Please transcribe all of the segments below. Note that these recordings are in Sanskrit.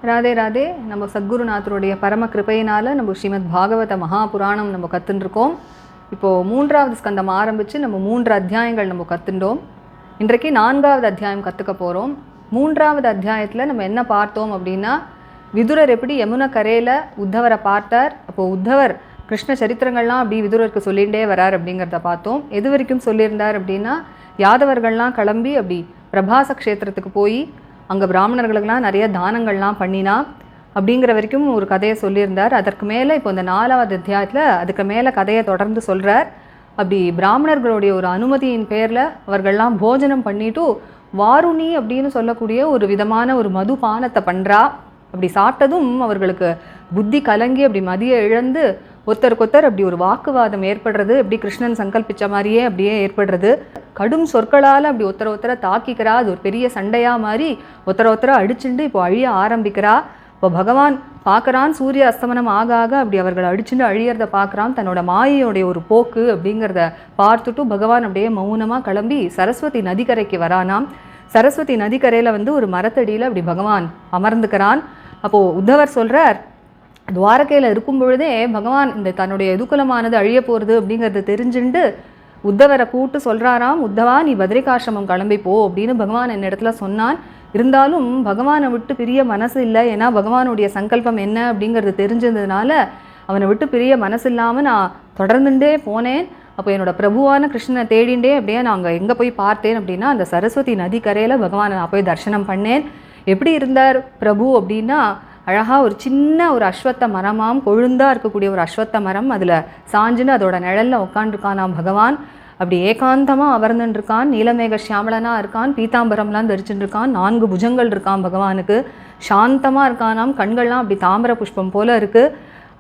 ராதே ராதே. நம்ம சத்குருநாதருடைய பரம கிருபையினால் நம்ம ஸ்ரீமத் பாகவத மகாபுராணம் நம்ம கற்றுருக்கோம். இப்போது 3வது ஸ்கந்தம் ஆரம்பித்து நம்ம 3 அத்தியாயங்கள் நம்ம கற்றுண்டோம். இன்றைக்கு 4வது அத்தியாயம் கற்றுக்க போகிறோம். 3வது அத்தியாயத்தில் நம்ம என்ன பார்த்தோம் அப்படின்னா, விதுரர் எப்படி யமுனை கரையில் உத்தவரை பார்த்தார். அப்போது உத்தவர் கிருஷ்ண சரித்திரங்கள்லாம் அப்படி விதுரருக்கு சொல்லிகிட்டே வரார் அப்படிங்கிறத பார்த்தோம். எது வரைக்கும் சொல்லியிருந்தார் அப்படின்னா, யாதவர்கள்லாம் கிளம்பி அப்படி பிரபாச க்ஷேத்திரத்துக்கு போய் அங்கே பிராமணர்களுக்கெல்லாம் நிறைய தானங்கள்லாம் பண்ணினா அப்படிங்கிற வரைக்கும் ஒரு கதையை சொல்லியிருந்தார். அதற்கு மேலே இப்போ இந்த 4வது அத்தியாயத்தில் அதுக்கு மேலே கதையை தொடர்ந்து சொல்கிறார். அப்படி பிராமணர்களுடைய ஒரு அனுமதியின் பேரில் அவர்கள்லாம் போஜனம் பண்ணிட்டு வாருணி அப்படின்னு சொல்லக்கூடிய ஒரு விதமான ஒரு மதுபானத்தை பண்ணுறா. அப்படி சாப்பிட்டதும் அவர்களுக்கு புத்தி கலங்கி அப்படி மதியை இழந்து ஒருத்தருக்கொத்தர் அப்படி ஒரு வாக்குவாதம் ஏற்படுறது. அப்படி கிருஷ்ணன் சங்கல்பிச்ச மாதிரியே அப்படியே ஏற்படுறது. கடும் சொற்களால் அப்படி ஒருத்தரை தாக்கிக்கிறா. அது ஒரு பெரிய சண்டையாக மாதிரி ஒருத்தரை அடிச்சுட்டு இப்போ அழிய ஆரம்பிக்கிறா. இப்போ பகவான் பார்க்குறான், சூரிய அஸ்தமனம் ஆக ஆக அப்படி அவர்கள் அடிச்சுட்டு அழியறத பார்க்குறான். தன்னோட மாயையோடைய ஒரு போக்கு அப்படிங்கிறத பார்த்துட்டு பகவான் அப்படியே மௌனமாக கிளம்பி சரஸ்வதி நதிக்கரைக்கு வரானாம். சரஸ்வதி நதிக்கரையில் ஒரு மரத்தடியில் அப்படி பகவான் அமர்ந்துக்கிறான். அப்போது உத்தவர் சொல்கிறார், துவாரகையில் இருக்கும் பொழுதே பகவான் இந்த தன்னுடைய எதுக்குலமானது அழிய போகிறது அப்படிங்கிறத தெரிஞ்சுண்டு உத்தவரை கூப்பிட்டு சொல்கிறாராம், உத்தவா நீ பத்ரிகாசிரமம் கிளம்பிப்போ அப்படின்னு பகவான் என்னிடத்துல சொன்னான். இருந்தாலும் பகவானை விட்டு பிரிய மனசு இல்லை. ஏன்னா பகவானுடைய சங்கல்பம் என்ன அப்படிங்கிறது தெரிஞ்சதுனால அவனை விட்டு பிரிய மனசு இல்லாமல் நான் தொடர்ந்துட்டே போனேன். அப்போ என்னோட பிரபுவான கிருஷ்ணனை தேடிண்டே அப்படியே நாங்கள் எங்கே போய் பார்த்தேன் அப்படின்னா, அந்த சரஸ்வதி நதிக்கரையில் பகவானை நான் போய் தரிசனம் பண்ணேன். எப்படி இருந்தார் பிரபு அப்படின்னா, அழகாக ஒரு சின்ன ஒரு அஸ்வத்த மரமாம், கொழுந்தாக இருக்கக்கூடிய ஒரு அஸ்வத்த மரம், அதில் சாஞ்சுன்னு அதோட நிழலில் உட்காந்துருக்கானாம் பகவான். அப்படி ஏகாந்தமாக அமர்ந்துருக்கான். நீலமேக சியாமலனாக இருக்கான். பீதாம்பரம்லாம் தரிச்சுட்டு இருக்கான். 4 புஜங்கள் இருக்கான் பகவானுக்கு. சாந்தமாக இருக்கானாம். கண்கள்லாம் அப்படி தாமர புஷ்பம் போல் இருக்குது.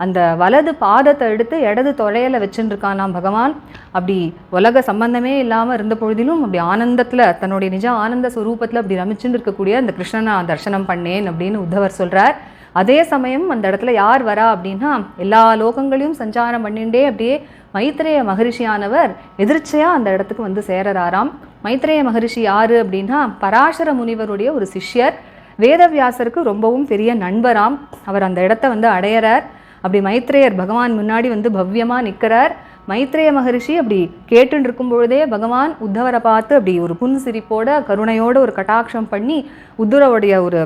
அந்த வலது பாதத்தை எடுத்து இடது தொலையில் வச்சுருக்கானாம் பகவான். அப்படி உலக சம்பந்தமே இல்லாமல் இருந்த பொழுதிலும் அப்படி ஆனந்தத்தில் தன்னுடைய நிஜ ஆனந்த ஸ்வரூபத்தில் அப்படி ரமிச்சுட்டு இருக்கக்கூடிய அந்த கிருஷ்ணனை நான் தரிசனம் பண்ணேன் அப்படின்னு உத்தவர் சொல்கிறார். அதே சமயம் அந்த இடத்துல யார் வரா அப்படின்னா, எல்லா லோகங்களையும் சஞ்சாரம் பண்ணிண்டே அப்படியே மைத்ரேய மகரிஷியானவர் எதிர்ச்சையாக அந்த இடத்துக்கு சேரறாராம். மைத்ரேய மகரிஷி யார் அப்படின்னா, பராசர முனிவருடைய ஒரு சிஷ்யர். வேதவியாசருக்கு ரொம்பவும் பெரிய நண்பராம். அவர் அந்த இடத்த அடையிறார். அப்படி மைத்ரேயர் பகவான் முன்னாடி பவ்யமாக நிற்கிறார். மைத்ரேய மகரிஷி அப்படி கேட்டுன்னு இருக்கும் பொழுதே பகவான் உத்தவரை பார்த்து அப்படி ஒரு புன்சிரிப்போட கருணையோட ஒரு கட்டாட்சம் பண்ணி உத்தவருடைய ஒரு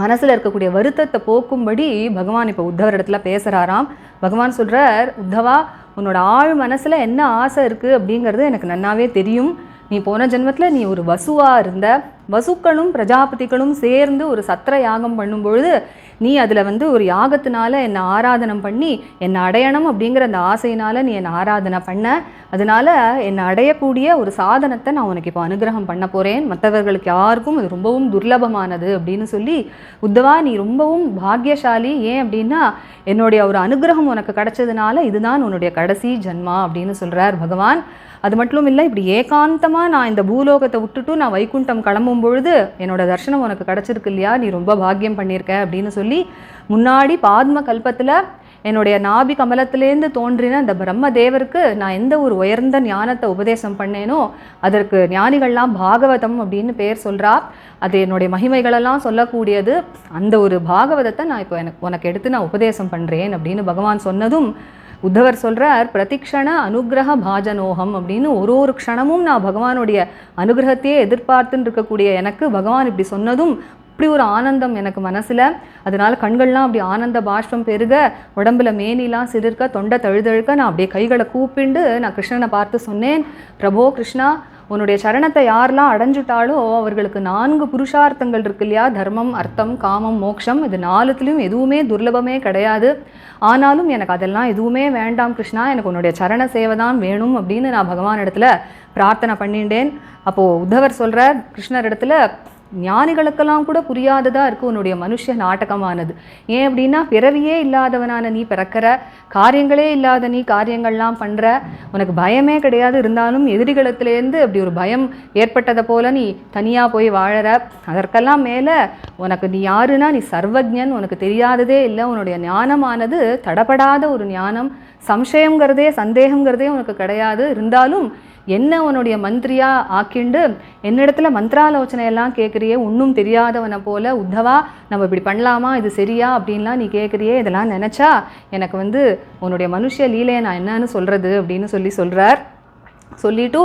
மனசில் இருக்கக்கூடிய வருத்தத்தை போக்கும்படி பகவான் இப்போ உத்தவர் இடத்துல பேசுகிறாராம். பகவான் சொல்கிறார், உத்தவா உன்னோட ஆழ் மனசில் என்ன ஆசை இருக்குது அப்படிங்கிறது எனக்கு நன்னாவே தெரியும். நீ போன ஜென்மத்தில் நீ ஒரு வசுவாக இருந்த. வசுக்களும் பிரஜாபதிகளும் சேர்ந்து ஒரு சத்திர யாகம் பண்ணும் பொழுது நீ அதில் ஒரு யாகத்தினால என்னை ஆராதனம் பண்ணி என்னை அடையணும் அப்படிங்கிற அந்த ஆசையினால் நீ என்னை ஆராதனை பண்ண. அதனால் என்னை அடையக்கூடிய ஒரு சாதனத்தை நான் உனக்கு இப்போ அனுகிரகம் பண்ண போகிறேன். மற்றவர்களுக்கு யாருக்கும் அது ரொம்பவும் துர்லபமானது அப்படின்னு சொல்லி, உத்தவா நீ ரொம்பவும் பாக்யசாலி. ஏன் அப்படின்னா, என்னுடைய ஒரு அனுகிரகம் உனக்கு கிடைச்சதுனால இதுதான் உன்னுடைய கடைசி ஜன்மா அப்படின்னு சொல்கிறார் பகவான். அது மட்டும் இல்லை, இப்படி ஏகாந்தமாக நான் இந்த பூலோகத்தை விட்டுட்டு நான் வைகுண்டம் கிளம்பும் பொழுது என்னோட தரிசனம் உனக்கு கிடச்சிருக்கு இல்லையா, நீ ரொம்ப பாக்கியம் பண்ணியிருக்க அப்படின்னு சொல்லி, முன்னாடி பாத்ம கல்பத்தில் என்னுடைய நாபி கமலத்திலேருந்து தோன்றின அந்த பிரம்மதேவருக்கு நான் எந்த ஒரு உயர்ந்த ஞானத்தை உபதேசம் பண்ணேனோ அதற்கு ஞானிகள்லாம் பாகவதம் அப்படின்னு பேர் சொல்கிறா. அது என்னுடைய மகிமைகளெல்லாம் சொல்லக்கூடியது. அந்த ஒரு பாகவதத்தை நான் இப்போ உனக்கு எடுத்து நான் உபதேசம் பண்ணுறேன் அப்படின்னு பகவான் சொன்னதும் உத்தவர் சொல்கிறார், பிரதிக்ஷண அனுகிரக பாஜனோகம் அப்படின்னு ஒரு க்ஷணமும் நான் பகவானுடைய அனுகிரகத்தையே எதிர்பார்த்துன்னு இருக்கக்கூடிய எனக்கு பகவான் இப்படி சொன்னதும் இப்படி ஒரு ஆனந்தம் எனக்கு மனசில். அதனால் கண்கள்லாம் அப்படி ஆனந்த பாஷ்பம் பெருக, உடம்புல மேனிலாம் சிலிர்க்க, தொண்டை தழுதழுக்க நான் அப்படியே கைகளை கூப்பிண்டு நான் கிருஷ்ணனை பார்த்து சொன்னேன், பிரபோ கிருஷ்ணா, உன்னுடைய சரணத்தை யாரெல்லாம் அடைஞ்சுட்டாலோ அவர்களுக்கு 4 புருஷார்த்தங்கள் இருக்கு இல்லையா, தர்மம், அர்த்தம், காமம், மோட்சம். இது 4த்துலேயும் எதுவுமே துர்லபமே கிடையாது. ஆனாலும் எனக்கு அதெல்லாம் எதுவுமே வேண்டாம் கிருஷ்ணா, எனக்கு உன்னுடைய சரண சேவை தான் வேணும் அப்படின்னு நான் பகவான் இடத்துல பிரார்த்தனை பண்ணிட்டேன். அப்போது உத்தவர் சொல்கிறார் கிருஷ்ணர் இடத்துல, ஞானிகளுக்கெல்லாம் கூட புரியாததாக இருக்குது உன்னுடைய மனுஷ நாடகமானது. ஏன் அப்படின்னா, பிறவியே இல்லாதவனான நீ பிறக்கிற, காரியங்களே இல்லாத நீ காரியங்கள்லாம் பண்ணுற, உனக்கு பயமே கிடையாது. இருந்தாலும் எதிரிகளத்துலேருந்து அப்படி ஒரு பயம் ஏற்பட்டதை போல் நீ தனியாக போய் வாழற. அதற்கெல்லாம் மேலே உனக்கு நீ யாருன்னா, நீ சர்வஜன், உனக்கு தெரியாததே இல்லை. உன்னுடைய ஞானமானது தடப்படாத ஒரு ஞானம், சம்சயங்கிறதே சந்தேகங்கிறதே உனக்கு கிடையாது. இருந்தாலும் என்ன உன்னுடைய மந்திரியா ஆக்கிண்டு என்னிடத்துல மந்திராலோசனை எல்லாம் கேட்குறியே, ஒன்றும் தெரியாதவனை போல, உத்தவா நம்ம இப்படி பண்ணலாமா, இது சரியா அப்படின்லாம் நீ கேட்குறியே, இதெல்லாம் நினச்சா எனக்கு உன்னுடைய மனுஷ லீலையை நான் என்னன்னு சொல்கிறது அப்படின்னு சொல்கிறார். சொல்லிட்டு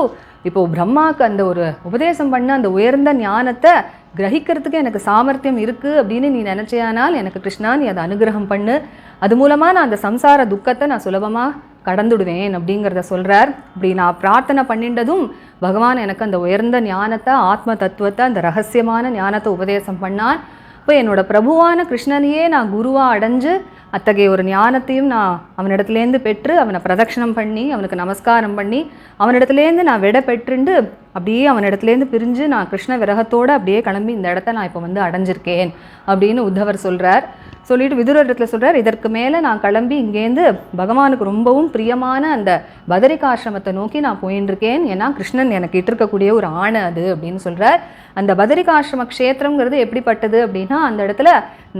இப்போது பிரம்மாவுக்கு அந்த ஒரு உபதேசம் பண்ண அந்த உயர்ந்த ஞானத்தை கிரகிக்கிறதுக்கு எனக்கு சாமர்த்தியம் இருக்குது அப்படின்னு நீ நினச்சியானால் எனக்கு கிருஷ்ணா நீ அதை அனுகிரகம் பண்ணு, அது மூலமாக நான் அந்த சம்சார துக்கத்தை நான் சுலபமாக கடந்துடுவேன் அப்படிங்கிறத சொல்கிறார். இப்படி நான் பிரார்த்தனை பண்ணின்றதும் பகவான் எனக்கு அந்த உயர்ந்த ஞானத்தை, ஆத்ம தத்துவத்தை, அந்த ரகசியமான ஞானத்தை உபதேசம் பண்ணான். இப்போ என்னோட பிரபுவான கிருஷ்ணனையே நான் குருவாக அடைஞ்சு அத்தகைய ஒரு ஞானத்தையும் நான் அவனிடத்துலேருந்து பெற்று அவனை பிரதட்சணம் பண்ணி அவனுக்கு நமஸ்காரம் பண்ணி அவனிடத்துலேருந்து நான் விடை பெற்றுண்டு அப்படியே அவனிடத்துலேருந்து பிரிஞ்சு நான் கிருஷ்ண விரகத்தோடு அப்படியே கிளம்பி இந்த இடத்த நான் இப்போ அடைஞ்சிருக்கேன் அப்படின்னு உத்தவர் சொல்கிறார். சொல்லிட்டு விதுரரிடத்துல சொல்கிறார், இதற்கு மேலே நான் கிளம்பி இங்கேருந்து பகவானுக்கு ரொம்பவும் பிரியமான அந்த பதரிகாசிரமத்தை நோக்கி நான் போயின்னு இருக்கேன். ஏன்னா கிருஷ்ணன் எனக்கு இட்டிருக்கக்கூடிய ஒரு ஆணை அது அப்படின்னு சொல்கிறார். அந்த பதரிகாசிரம க்ஷேத்திரங்கிறது எப்படிப்பட்டது அப்படின்னா, அந்த இடத்துல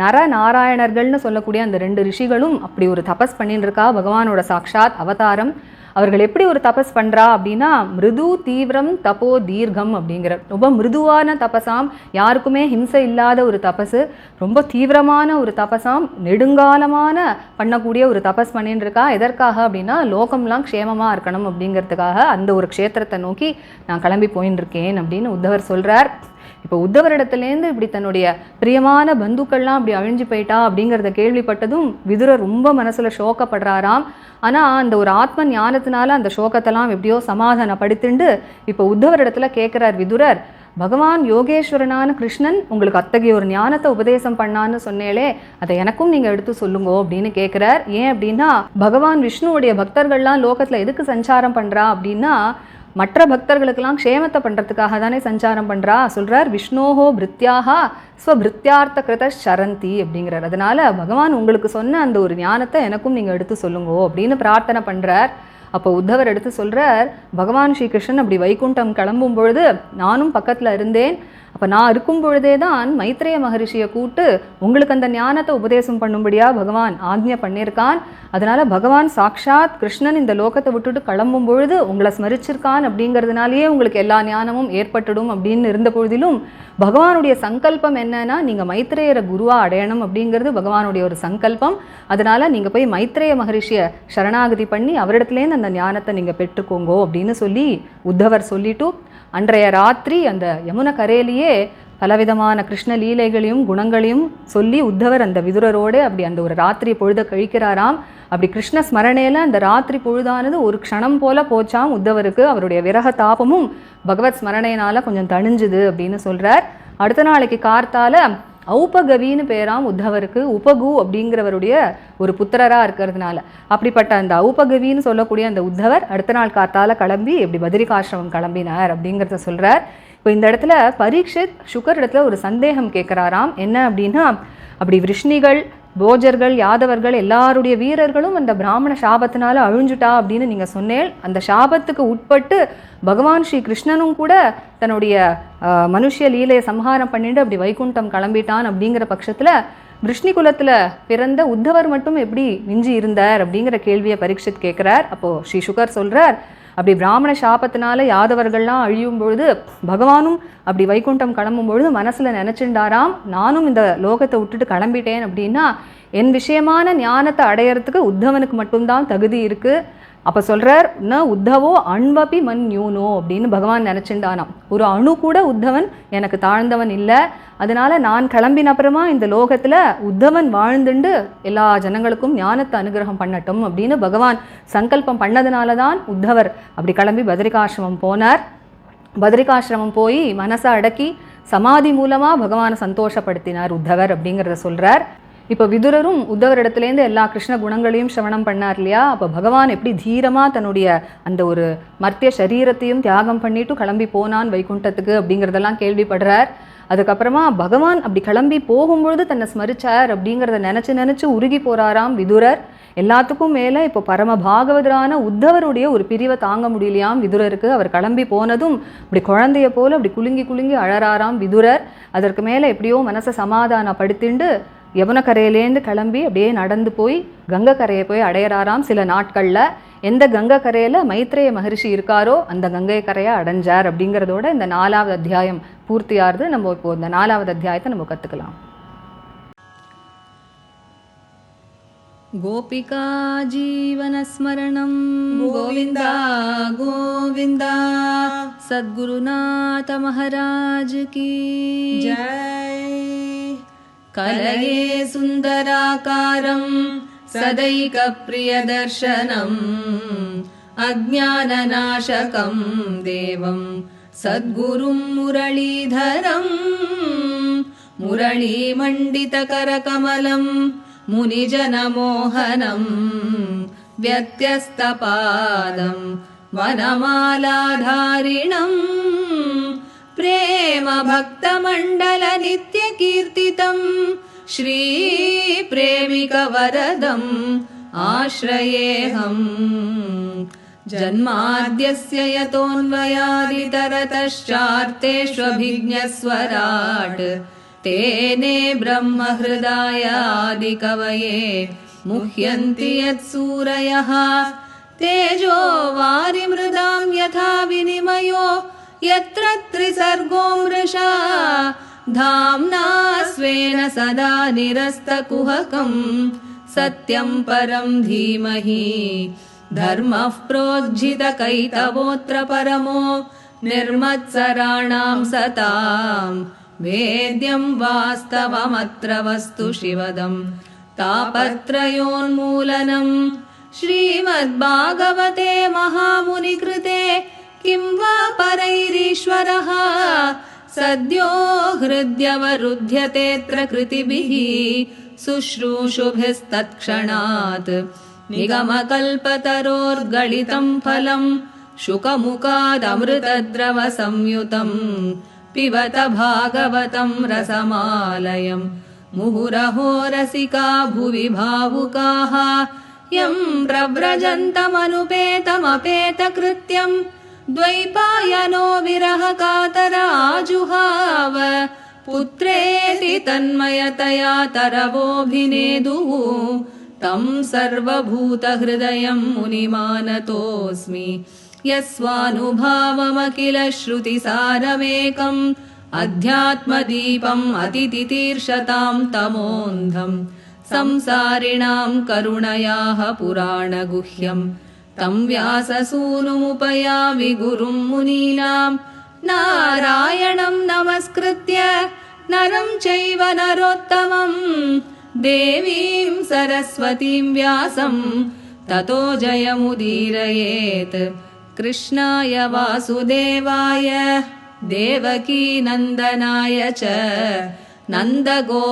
நரநாராயணர்கள்னு சொல்லக்கூடிய அந்த 2 ரிஷிகளும் அப்படி ஒரு தபஸ் பண்ணின்னு இருக்கா. பகவானோட சாக்ஷாத் அவதாரம். அவர்கள் எப்படி ஒரு தபஸ் பண்ணுறா அப்படின்னா, மிருது தீவிரம் தபோ தீர்க்கம் அப்படிங்கிற ரொம்ப மிருதுவான தபசாம், யாருக்குமே ஹிம்சை இல்லாத ஒரு தபஸு, ரொம்ப தீவிரமான ஒரு தபசாம், நெடுங்காலமான பண்ணக்கூடிய ஒரு தபஸ் பண்ணின்னு இருக்கா. எதற்காக அப்படின்னா லோகம்லாம் க்ஷேமமாக இருக்கணும் அப்படிங்கிறதுக்காக அந்த ஒரு க்ஷேத்திரத்தை நோக்கி நான் கிளம்பி போயின்னு இருக்கேன் அப்படின்னு உத்தவர் சொல்கிறார். இப்போ உத்தவரிடத்துலேருந்து இப்படி தன்னுடைய பிரியமான பந்துக்கள்லாம் அப்படி அழிஞ்சு போயிட்டா அப்படிங்கிறத கேள்விப்பட்டதும் விதுரர் ரொம்ப மனசில் சோகப்படுறாராம். ஆனால் அந்த ஒரு ஆத்ம ஞானத்தினால அந்த சோகத்தெல்லாம் எப்படியோ சமாதானப்படுத்திண்டு இப்போ உத்தவரிடத்துல கேட்குறார் விதுரர், பகவான் யோகேஸ்வரனான கிருஷ்ணன் உங்களுக்கு அத்தகைய ஒரு ஞானத்தை உபதேசம் பண்ணான்னு சொன்னேலே, அதை எனக்கும் நீங்கள் எடுத்து சொல்லுங்கோ அப்படின்னு கேட்குறார். ஏன் அப்படின்னா பகவான் விஷ்ணுவுடைய பக்தர்கள்லாம் லோகத்தில் எதுக்கு சஞ்சாரம் பண்ணுறா அப்படின்னா, மற்ற பக்தர்களுக்கெல்லாம் க்ஷேமத்தை பண்ணுறதுக்காக தானே சஞ்சாரம் பண்ணுறா. சொல்கிறார், விஷ்ணோஹோ பிருத்யாகா ஸ்வபிருத்தியார்த்த கிருத சரந்தி அப்படிங்கிறார். அதனால் பகவான் உங்களுக்கு சொன்ன அந்த ஒரு ஞானத்தை எனக்கும் நீங்கள் எடுத்து சொல்லுங்கோ அப்படின்னு பிரார்த்தனை பண்ணுறார். அப்போ உத்தவர் எடுத்து சொல்கிறார், பகவான் ஸ்ரீகிருஷ்ணன் அப்படி வைகுண்டம் கிளம்பும் பொழுது நானும் பக்கத்தில் இருந்தேன். அப்போ நான் இருக்கும் பொழுதே தான் மைத்ரேய மகரிஷியை கூட்டு உங்களுக்கு அந்த ஞானத்தை உபதேசம் பண்ணும்படியாக பகவான் ஆக்ஞை பண்ணியிருக்கான். அதனால் பகவான் சாக்ஷாத் கிருஷ்ணன் இந்த லோகத்தை விட்டுட்டு கிளம்பும் பொழுது உங்களை ஸ்மரிச்சிருக்கான் அப்படிங்கிறதுனாலேயே உங்களுக்கு எல்லா ஞானமும் ஏற்பட்டுடும் அப்படின்னு இருந்த பொழுதிலும் பகவானுடைய சங்கல்பம் என்னன்னா, நீங்கள் மைத்ரேயரை குருவாக அடையணும் அப்படிங்கிறது பகவானுடைய ஒரு சங்கல்பம். அதனால் நீங்கள் போய் மைத்ரேய மகரிஷியை சரணாகதி பண்ணி அவரிடத்துலேருந்து அந்த ஞானத்தை நீங்கள் பெற்றுக்கோங்கோ அப்படின்னு சொல்லி உத்தவர் சொல்லிட்டு அன்றைய ராத்திரி அந்த யமுனை கரையிலேயே பலவிதமான கிருஷ்ண லீலைகளையும் குணங்களையும் சொல்லி உத்தவர் அந்த விதுரரோடு அப்படி அந்த ஒரு ராத்திரி பொழுத கழிக்கிறாராம். அப்படி கிருஷ்ண ஸ்மரணையில் அந்த ராத்திரி பொழுதானது ஒரு க்ஷணம் போல போச்சாம் உத்தவருக்கு. அவருடைய விரக தாபமும் பகவத் ஸ்மரணையினால் கொஞ்சம் தணிஞ்சுது அப்படின்னு சொல்கிறார். அடுத்த நாளைக்கு கார்த்தால ஔபகவின்னு பேராம் உத்தவருக்கு. உபகு அப்படிங்கிறவருடைய ஒரு புத்திரராக இருக்கிறதுனால அப்படிப்பட்ட அந்த ஔபகவின்னு சொல்லக்கூடிய அந்த உத்தவர் அடுத்த நாள் காத்தால கிளம்பி எப்படி பத்ரிகாசிரமம் கிளம்பினார் அப்படிங்கிறத சொல்கிறார். இப்போ இந்த இடத்துல பரீட்சித் சுகர் இடத்துல ஒரு சந்தேகம் கேட்குறாராம். என்ன அப்படின்னா, அப்படி விருஷ்ணிகள் போஜர்கள் யாதவர்கள் எல்லாருடைய வீரர்களும் அந்த பிராமண சாபத்தினால அழிஞ்சுட்டா அப்படின்னு நீங்கள் சொன்னேன். அந்த சாபத்துக்கு உட்பட்டு பகவான் ஸ்ரீ கிருஷ்ணனும் கூட தன்னுடைய மனுஷ லீலையை சம்ஹாரம் பண்ணிட்டு அப்படி வைகுண்டம் கிளம்பிட்டான் அப்படிங்கிற பட்சத்தில் விருஷ்ணி குலத்தில் பிறந்த உத்தவர் மட்டும் எப்படி மிஞ்சி இருந்தார் அப்படிங்கிற கேள்வியை பரீட்சித் கேட்குறார். அப்போது ஸ்ரீ சுகர் சொல்கிறார், அப்படி பிராமண சாபத்தினால யாதவர்கள்லாம் அழியும் பொழுது பகவானும் அப்படி வைகுண்டம் கிளம்பும் பொழுது மனசில் நினச்சிண்டாராம், நானும் இந்த லோகத்தை விட்டுட்டு கிளம்பிட்டேன் அப்படின்னா என் விஷயமான ஞானத்தை அடையிறதுக்கு உத்தவனுக்கு மட்டும்தான் தகுதி இருக்குது. அப்போ சொல்கிறார், ந உத்தவோ அண்வபி மன் யூனோ அப்படின்னு பகவான் நினச்சிண்டானாம். ஒரு அணு கூட உத்தவன் எனக்கு தாழ்ந்தவன் இல்லை. அதனால் நான் கிளம்பின அப்புறமா இந்த லோகத்தில் உத்தவன் வாழ்ந்துண்டு எல்லா ஜனங்களுக்கும் ஞானத்தை அனுகிரகம் பண்ணட்டும் அப்படின்னு பகவான் சங்கல்பம் பண்ணதுனால தான் உத்தவர் அப்படி கிளம்பி பத்ரிகாசிரமம் போனார். பத்ரிகாசிரமம் போய் மனசை அடக்கி சமாதி மூலமாக பகவானை சந்தோஷப்படுத்தினார் உத்தவர் அப்படிங்கிறத சொல்கிறார். இப்போ விதுரரும் உத்தவரிடத்துலேருந்து எல்லா கிருஷ்ண குணங்களையும் சிரவணம் பண்ணார் இல்லையா. அப்போ பகவான் எப்படி தீரமாக தன்னுடைய அந்த ஒரு மர்த்திய சரீரத்தையும் தியாகம் பண்ணிட்டு கிளம்பி போனான் வைகுண்டத்துக்கு அப்படிங்கிறதெல்லாம் கேள்விப்படுறார். அதுக்கப்புறமா பகவான் அப்படி கிளம்பி போகும்பொழுது தன்னை ஸ்மரிச்சார் அப்படிங்கிறத நினச்சி உருகி போகிறாராம் விதுரர். எல்லாத்துக்கும் மேலே இப்போ பரம பாகவதரான உத்தவருடைய ஒரு பிரிவை தாங்க முடியலையாம் விதுரருக்கு. அவர் கிளம்பி போனதும் அப்படி குழந்தைய போல் அப்படி குலுங்கி குலுங்கி அழறாராம் விதுரர். அதற்கு மேலே எப்படியோ மனசை சமாதானப்படுத்திண்டு யமுனை கரையிலேருந்து கிளம்பி அப்படியே நடந்து போய் கங்கை கரையை போய் அடையிறாராம் சில நாட்களில். எந்த கங்கை கரையில் மைத்ரேய மகரிஷி இருக்காரோ அந்த கங்கை கரையை அடைஞ்சார் அப்படிங்கிறதோட இந்த 4வது அத்தியாயம் பூர்த்தியாகிறது. நம்ம இப்போ இந்த 4வது அத்தியாயத்தை நம்ம கற்றுக்கலாம். गोपिका जीवनस्मरणं गोविन्दा गोविन्दा सद्गुरुनाथ महाराज की जय। कलये सुन्दराकारं सदैकप्रियदर्शनम् अज्ञाननाशकं देवं सद्गुरुं मुरलीधरं मुरलीमण्डितकरकमलं मुनिजनमोहनं व्यत्यस्तपादं वनमालाधारिणं प्रेमभक्तमण्डलनित्यकीर्तितं श्रीप्रेमिकवरदम् आश्रयेऽहम्। जन्माद्यस्य यतोऽन्वयादितरतश्चार्तेष्वभिज्ञस्वराट् तेने ब्रह्महृदायादिकवये मुह्यन्ति यत्सूरयः। तेजो वारिमृदां यथा विनिमयो यत्र त्रिसर्गो मृषा धाम्ना स्वेन सदा निरस्तकुहकं सत्यं परं धीमहि। धर्मः प्रोज्झितकैतवोऽत्र परमो निर्मत्सराणां सताम् वेद्यं वास्तवमत्र वस्तु शिवदं तापत्रयोन्मूलनं। श्रीमद्भागवते महामुनिकृते किं वा परैरीश्वरः सद्यो हृद्यवरुध्यतेऽत्र कृतिभिः शुश्रूषुभिस्तत्क्षणात्। निगमकल्पतरोर्गलितं फलं शुकमुखादमृतद्रवसंयुतं पिबत भागवतं रसमालयं मुहुरहो रसिका भुवि भावुकाः। यं प्रव्रजन्तमनुपेतमपेतकृत्यं द्वैपायनो विरहकातर आजुहाव। पुत्रेति तन्मयतया तरवोऽभिनेदुः तं सर्वभूतहृदयं मुनिमानतोऽस्मि। यस्वानुभावमखिल श्रुतिसारमेकम् अध्यात्मदीपम् अतितितीर्षतां तमोऽन्धम्। संसारिणां करुणयाः पुराणगुह्यं तं व्याससूनुमुपयामि गुरुं मुनीनां। नारायणं नमस्कृत्य नरं चैव नरोत्तमं देवीं सरस्वतीं व्यासं ततो जयमुदीरयेत्। कृष्णाय वासुदेवाय देवकीनन्दनाय च नन्दगोपकुमाराय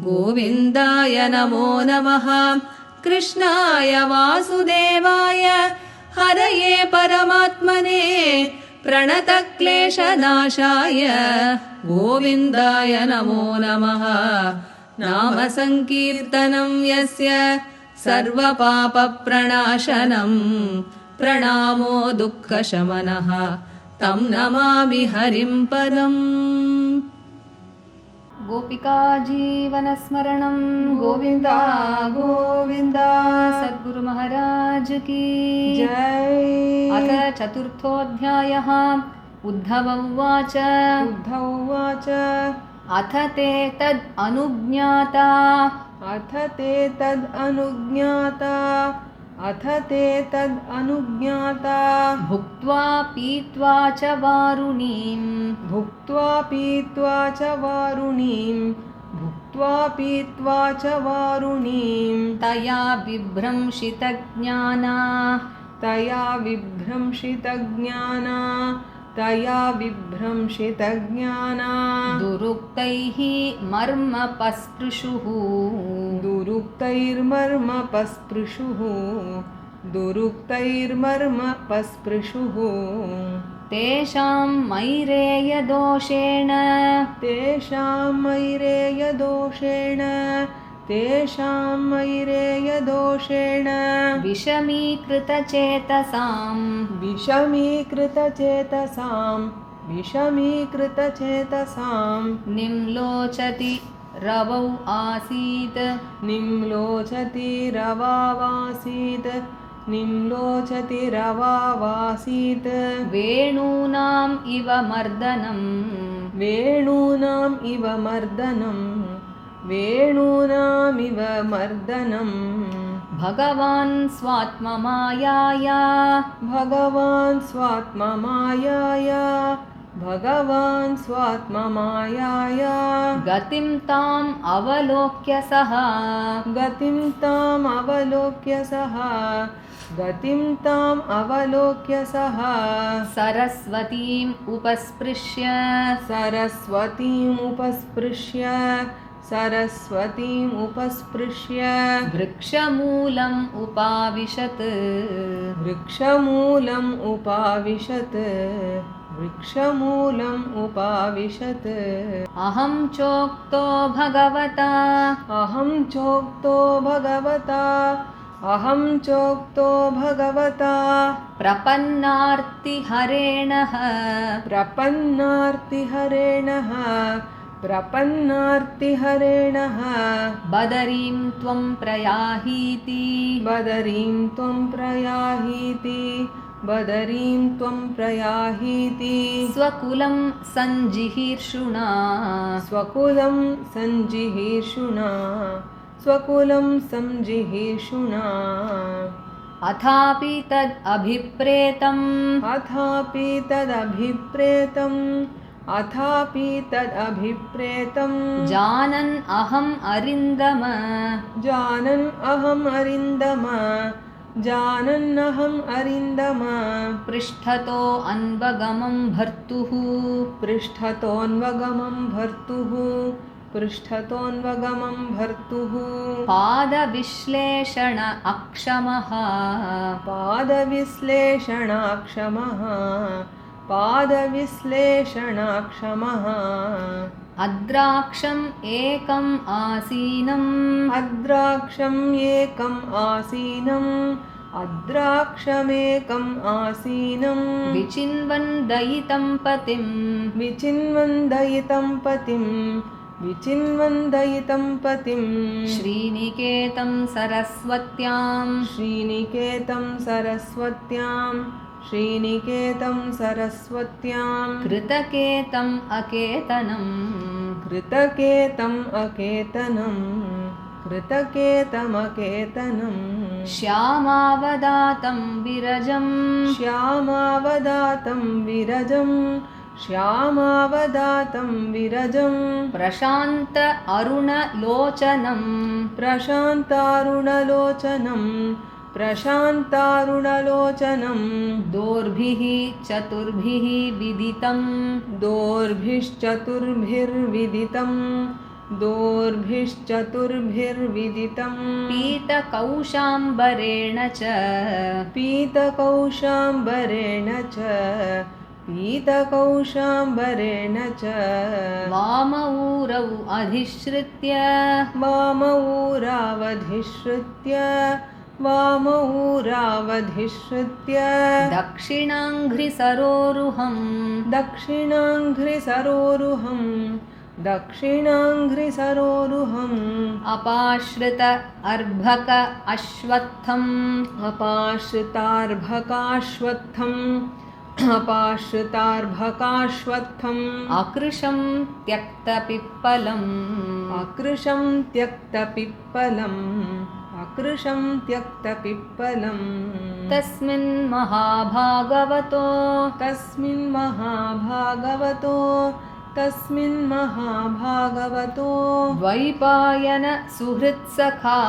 गोविन्दाय नमो नमः। कृष्णाय वासुदेवाय हरये परमात्मने प्रणतक्लेशनाशाय गोविन्दाय नमो नमः। नाम संकीर्तनं यस्य सर्वपापप्रणाशनं प्रणामो दुःखशमनः तं नमामि हरिं परम्। गोपिका जीवनस्मरणं गोविन्दा गोविन्दा सद्गुरु महाराज की जय। अथ चतुर्थोऽध्यायः। उद्धव उवाच अथ ते तद् अनुज्ञाता भुक्त्वा पीत्वा च वारुणीं तया विभ्रंशितज्ञाना दुरुक्तैः मर्मपस्पृशुः तेषां मैरेयदोषेण विषमीकृतचेतसां विषमीकृतचेतसां निम्लोचति रवौ आसीत् निम्लोचति रवावासीत् निम्लोचति रवावासीत् वेणूनाम् इव मर्दनम् वेणूनाम् इव मर्दनम् वेणूनामिव मर्दनम् भगवान् स्वात्ममायाया भगवान् स्वात्ममायाया भगवान् स्वात्ममायाया गतिं ताम् अवलोक्य सः गतिं ताम् अवलोक्य सः गतिं ताम् अवलोक्य सः सरस्वतीम् उपस्पृश्य सरस्वतीम् उपस्पृश्य सरस्वतीम् उपस्पृश्य वृक्षमूलम् उपाविशत् वृक्षमूलम् उपाविशत् वृक्षमूलम् उपाविशत् अहं चोक्तो भगवता अहं चोक्तो भगवता अहं चोक्तो भगवता प्रपन्नार्तिहरेणः प्रपन्नार्तिहरेणः प्रपन्नार्तिहरेणः बदरीं त्वं प्रयाहीति बदरीं त्वं प्रयाहीति बदरीं त्वं प्रयाहीति स्वकुलं सञ्जिहीर्षुणा स्वकुलं सञ्जिहीर्षुणा स्वकुलं सञ्जिहीर्षुणा अथापि तद् अभिप्रेतम् अथापि तदभिप्रेतम् अथापि तदभिप्रेतम् जानन् अहम् अरिन्दम जानन् अहम् अरिन्दम जानन्नहम् अरिन्दम पृष्ठतो अन्वगमं भर्तुः पृष्ठतोऽन्वगमं भर्तुः पृष्ठतोऽन्वगमं भर्तुः पादविश्लेषण अक्षमः पादविश्लेषणाक्षमः पादविश्लेषणाक्षमः अद्राक्षम् एकम् आसीनम् अद्राक्षम् एकम् आसीनम् अद्राक्षमेकम् आसीनम् विचिन्वन् दयितं पतिम् विचिन्वन्दयितं पतिम् विचिन्वन्दयितं पतिम् श्रीनिकेतं सरस्वत्याम् श्रीनिकेतं सरस्वत्याम् श्रीनिकेतं सरस्वत्याम् कृतकेतम् अकेतनम् कृतकेतम् अकेतनम् कृतकेतमकेतनम् श्यामावदातं विरजम् श्यामावदातं विरजम् श्यामावदातं विरजम् प्रशान्त अरुणलोचनम् प्रशान्तारुणलोचनम् प्रशान्तारुणलोचनम् दोर्भिः चतुर्भिः विदितम् दोर्भिश्चतुर्भिर्विदितम् दोर्भिश्चतुर्भिर्विदितम् पीतकौशाम्बरेण च पीतकौशाम्बरेण च पीतकौशाम्बरेण च वामऊरौ अधिश्रित्य वामऊरावधिश्रित्य वामऊरावधिश्रित्य दक्षिणाङ्घ्रिसरोरुहम् दक्षिणाङ्घ्रिसरोरुहम् दक्षिणाङ्घ्रिसरोरुहम् अपाश्रित अर्भक अश्वत्थम् अपाश्रितार्भकाश्वत्थम् अपाश्रितार्भकाश्वत्थम् अकृशं त्यक्तपिप्पलम् अकृशं त्यक्तपिप्पलम् अकृशं त्यक्तपिप्पलम् तस्मिन् महाभागवतो तस्मिन् महाभागवतो तस्मिन् महाभागवतो द्वैपायन सुहृत्सखा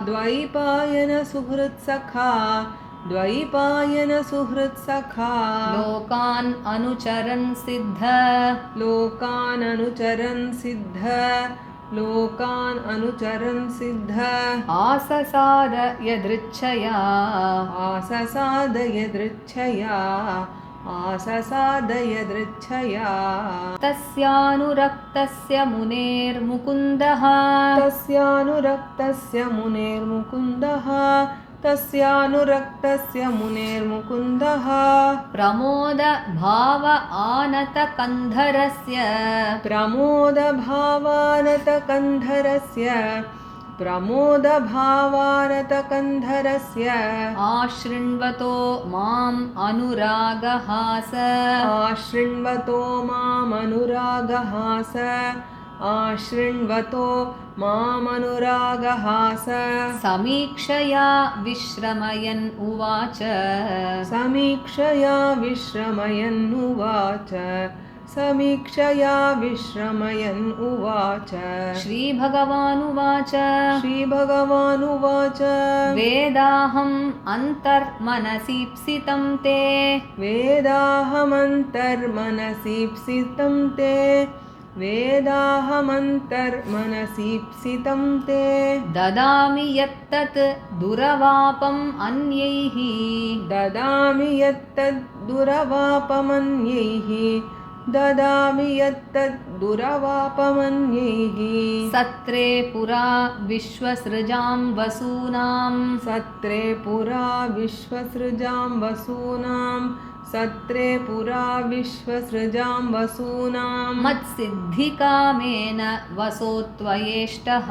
द्वैपायन सुहृत्सखा द्वैपायन सुहृत्सखा लोकान् अनुचरन् सिद्ध लोकान् अनुचरन् सिद्ध लोकान् अनुचरन् सिद्ध आससाद यदृच्छया आससाद यदृच्छया आससाद यदृच्छया तस्यानुरक्तस्य मुनेर्मुकुन्दः तस्यानुरक्तस्य मुनेर्मुकुन्दः तस्यानुरक्तस्य मुनेर्मुकुन्दः प्रमोद भाव आनतकन्धरस्य प्रमोदभावानतकन्धरस्य आशृण्वतो माम् अनुरागहास आशृण्वतो मामनुरागहास समीक्षया विश्रमयन् उवाच समीक्षया विश्रमयन् उवाच श्रीभगवानुवाच वेदाहम् अन्तर्मनसीप्सितं ते वेदाहमन्तर्मनसीप्सितं ते ददामि यत्तत् दुरवापम् अन्यैः ददामि यत्तद्दुरवापमन्यैः सत्रे पुरा विश्वसृजां वसूनां मत्सिद्धिकामेन वसो त्वयेष्टः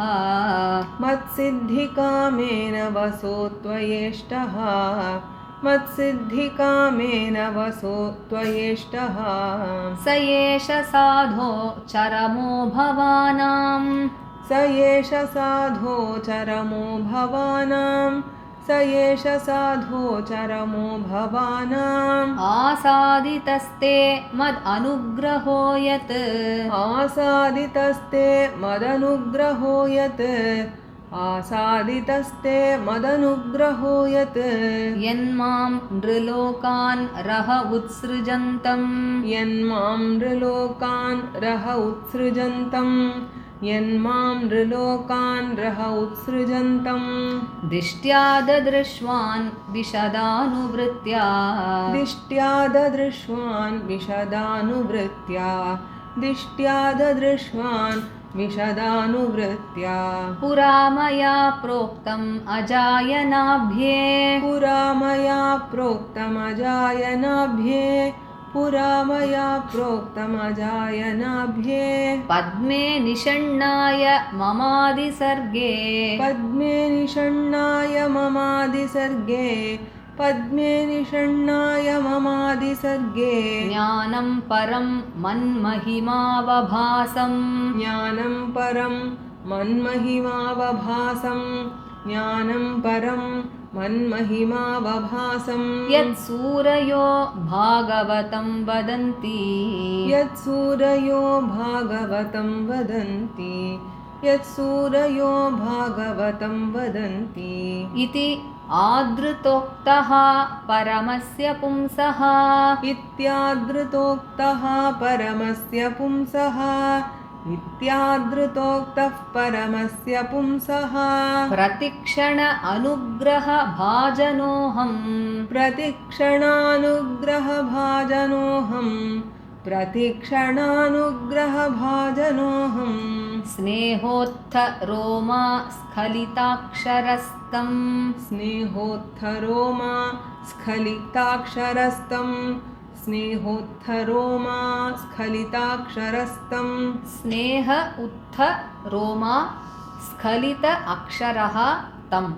स एष साधो चरमो भवानाम् आसादितस्ते मदनुग्रहो यत् यन्मां नृलोकान् रह उत्सृजन्तम् दिष्ट्या ददृश्वान् विशदानुवृत्त्या पुरा मया प्रोक्तम् अजायनाभ्ये पद्मे निषण्णाय ममादिसर्गे ज्ञानं परं मन्महिमावभासं यत्सूरयो भागवतं वदन्ति इति आदृतोक्तः परमस्य पुंसः प्रतिक्षण अनुग्रहभाजनोऽहम् स्नेहोत्थ रोमा स्खलिताक्षरस्तम् स्नेह उत्थ रोमा स्खलित अक्षरः तम्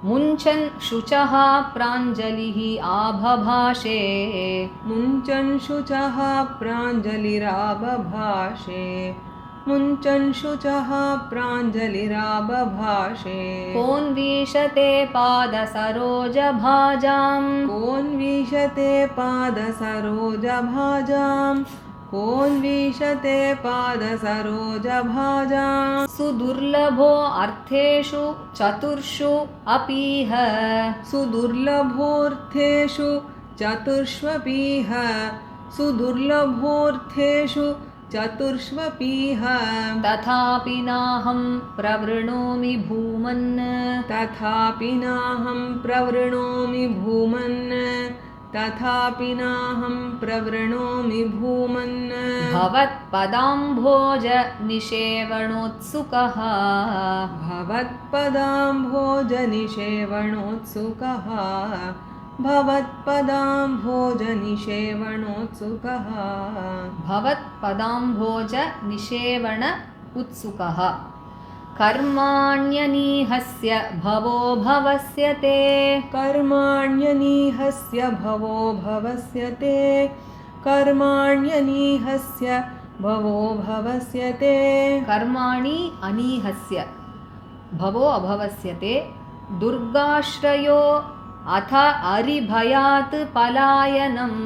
मुञ्चन् शुचः प्राञ्जलिः आबभाषे कोन्वीशते पादसरोजभाजाम् सुदुर्लभो अर्थेषु चतुर्षु अपीह तथापि नाहं प्रवृणोमि भूमन् तथापि नाहं प्रवृणोमि भूमन् भवत्पदाम्भोज निषेवणोत्सुकः भवत्पदाम्भोजनिषेवणोत्सुकः भवत्पदाम्भोजनिषेवणोत्सुकः भवत्पदाम्भोज निषेवण उत्सुकः कर्माण्यनीहस्य भवो भवस्य ते कर्माण्यनीहस्य भवो भवस्य ते कर्माण्यनीहस्य भवो भवस्य ते कर्माणि अनीहस्य भवो अभवस्यते दुर्गाश्रयो अथ अरिभयात् पलायनम्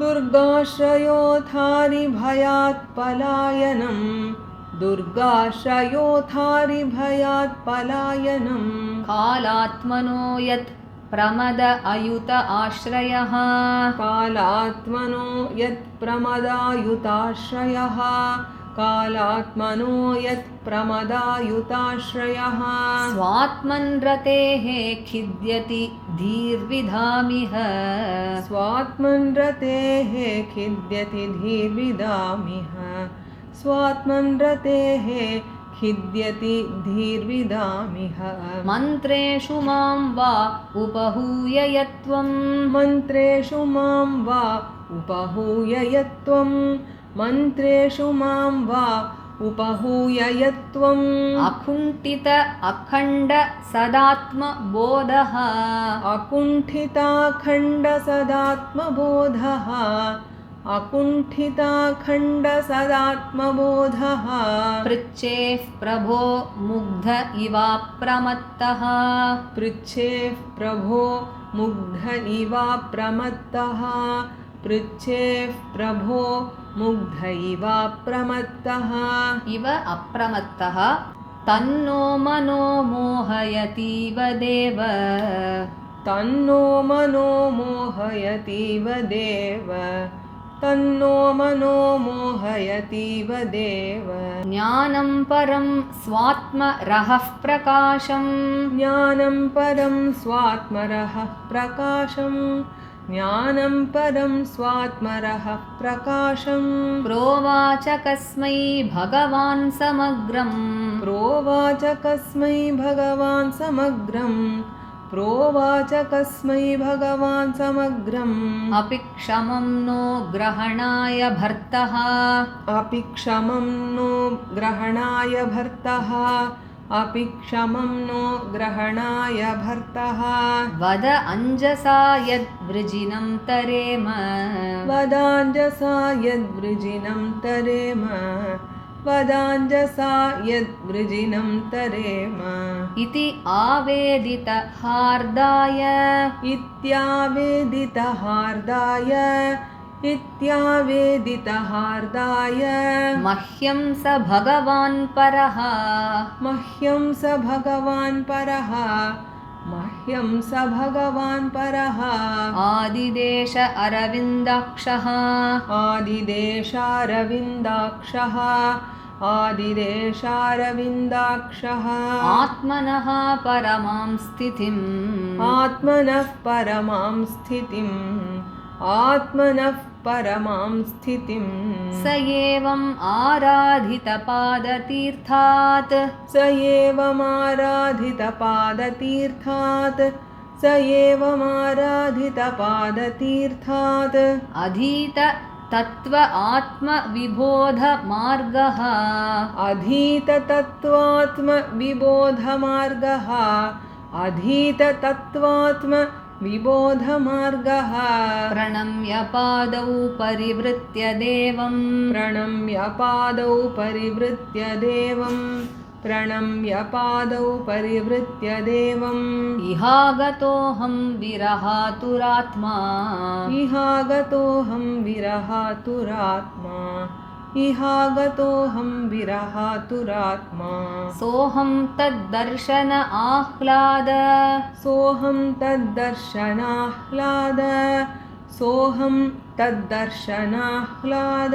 दुर्गाश्रयोऽथारिभयात् पलायनम् दुर्गाश्रयोऽथारिभयात् पलायनम् कालात्मनो यत् प्रमद अयुत आश्रयः कालात्मनो यत् प्रमदायुताश्रयः कालात्मनो यत् प्रमदायुताश्रयः स्वात्मन् रतेः खिद्यति धीर्विधामिह स्वात्मन् रतेः खिद्यति धीर्विदामिह स्वात्मन् रतेः खिद्यति धीर्विदामिह मन्त्रेषु मां वा उपहूय यत्त्वं मन्त्रेषु मां वा उपहूय यत्त्वं मन्त्रेषु मां वा उपहूय यत्त्वम् अकुण्ठित अखण्ड सदात्मबोधः अकुण्ठिताखण्ड सदात्मबोधः अकुण्ठिताखण्ड सदात्मबोधः पृच्छेः प्रभो मुग्ध इवाप्रमत्तः पृच्छेः प्रभो मुग्ध इवाप्रमत्तः पृच्छेः प्रभो मुग्ध इवाप्रमत्तः इव अप्रमत्तः तन्नो मनो मोहयतीव देव तन्नो मनो मोहयतीव देव तन्नो मनो मोहयतीव देव ज्ञानं परं स्वात्मरहः प्रकाशम् ज्ञानं परं स्वात्मरः प्रकाशम् ज्ञानं परं स्वात्मरः प्रकाशम् प्रोवाच कस्मै भगवान् समग्रम् प्रोवाच कस्मै भगवान् समग्रम् प्रोवाच कस्मै भगवान् समग्रम् अपि क्षमं नो ग्रहणाय भर्तः अपि क्षमं नो ग्रहणाय भर्तः अपि क्षमं नो ग्रहणाय भर्तः वद अञ्जसा यद्वृजिनं तरेम वदाञ्जसा यद्वृजिनं तरेम वदाञ्जसा यद्वृजिनं तरेम इति आवेदितहार्दाय इत्यावेदितहार्दाय इत्यावेदितहार्दाय मह्यं स भगवान् परः मह्यं स भगवान् परः मह्यं स भगवान् परः आदिदेश अरविन्दाक्षः आदिदेशारविन्दाक्षः आदिदेशारविन्दाक्षः आत्मनः परमां स्थितिम् आत्मनः परमां स्थितिम् आत्मनः परमां स्थितिम् स एवम् आराधितपादतीर्थात् स एवमाराधितपादतीर्थात् स एवमाराधितपादतीर्थात् अधीत तत्त्व आत्मविबोधमार्गः अधीततत्त्वात्मविबोधमार्गः अधीततत्त्वात्मविबोधमार्गः प्रणम्य पादौ परिवृत्य देवम् प्रणम्य पादौ परिवृत्य देवम् प्रणम्य पादौ परिवृत्य देवम् इहागतोऽहं विरहातुरात्मा इहागतोऽहं विरहातुरात्मा इहागतोऽहं विरहातुरात्मा सोऽहं तद्दर्शन आह्लाद सोऽहं तद्दर्शनाह्लाद सोऽहं तद्दर्शनाह्लाद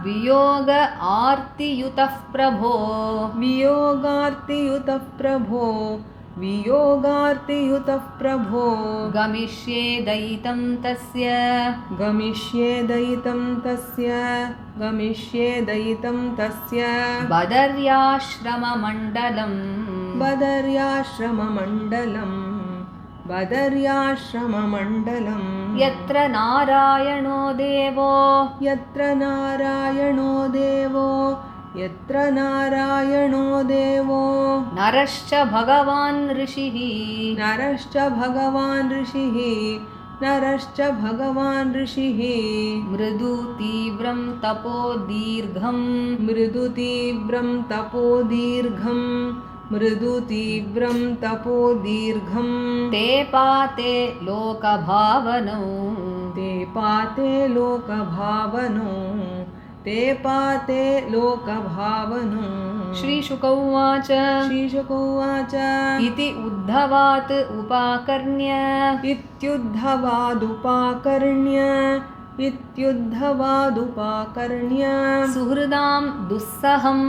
वियोग आर्तियुतः प्रभो वियोगार्तियुतः प्रभो वियोगार्तियुतः प्रभो गमिष्ये दयितं तस्य गमिष्ये दयितं तस्य बदर्याश्रममण्डलम् बदर्याश्रममण्डलम् यत्र नारायणो देवो यत्र नारायणो देवो नरश्च भगवान् ऋषिः नरश्च भगवान् ऋषिः मृदु तीव्रं तपो दीर्घम् ते पाते लोकभावनो श्रीशुक उवाच इति उद्धवात् इत्युद्धवादुपाकर्ण्य सुहृदां दुस्सहं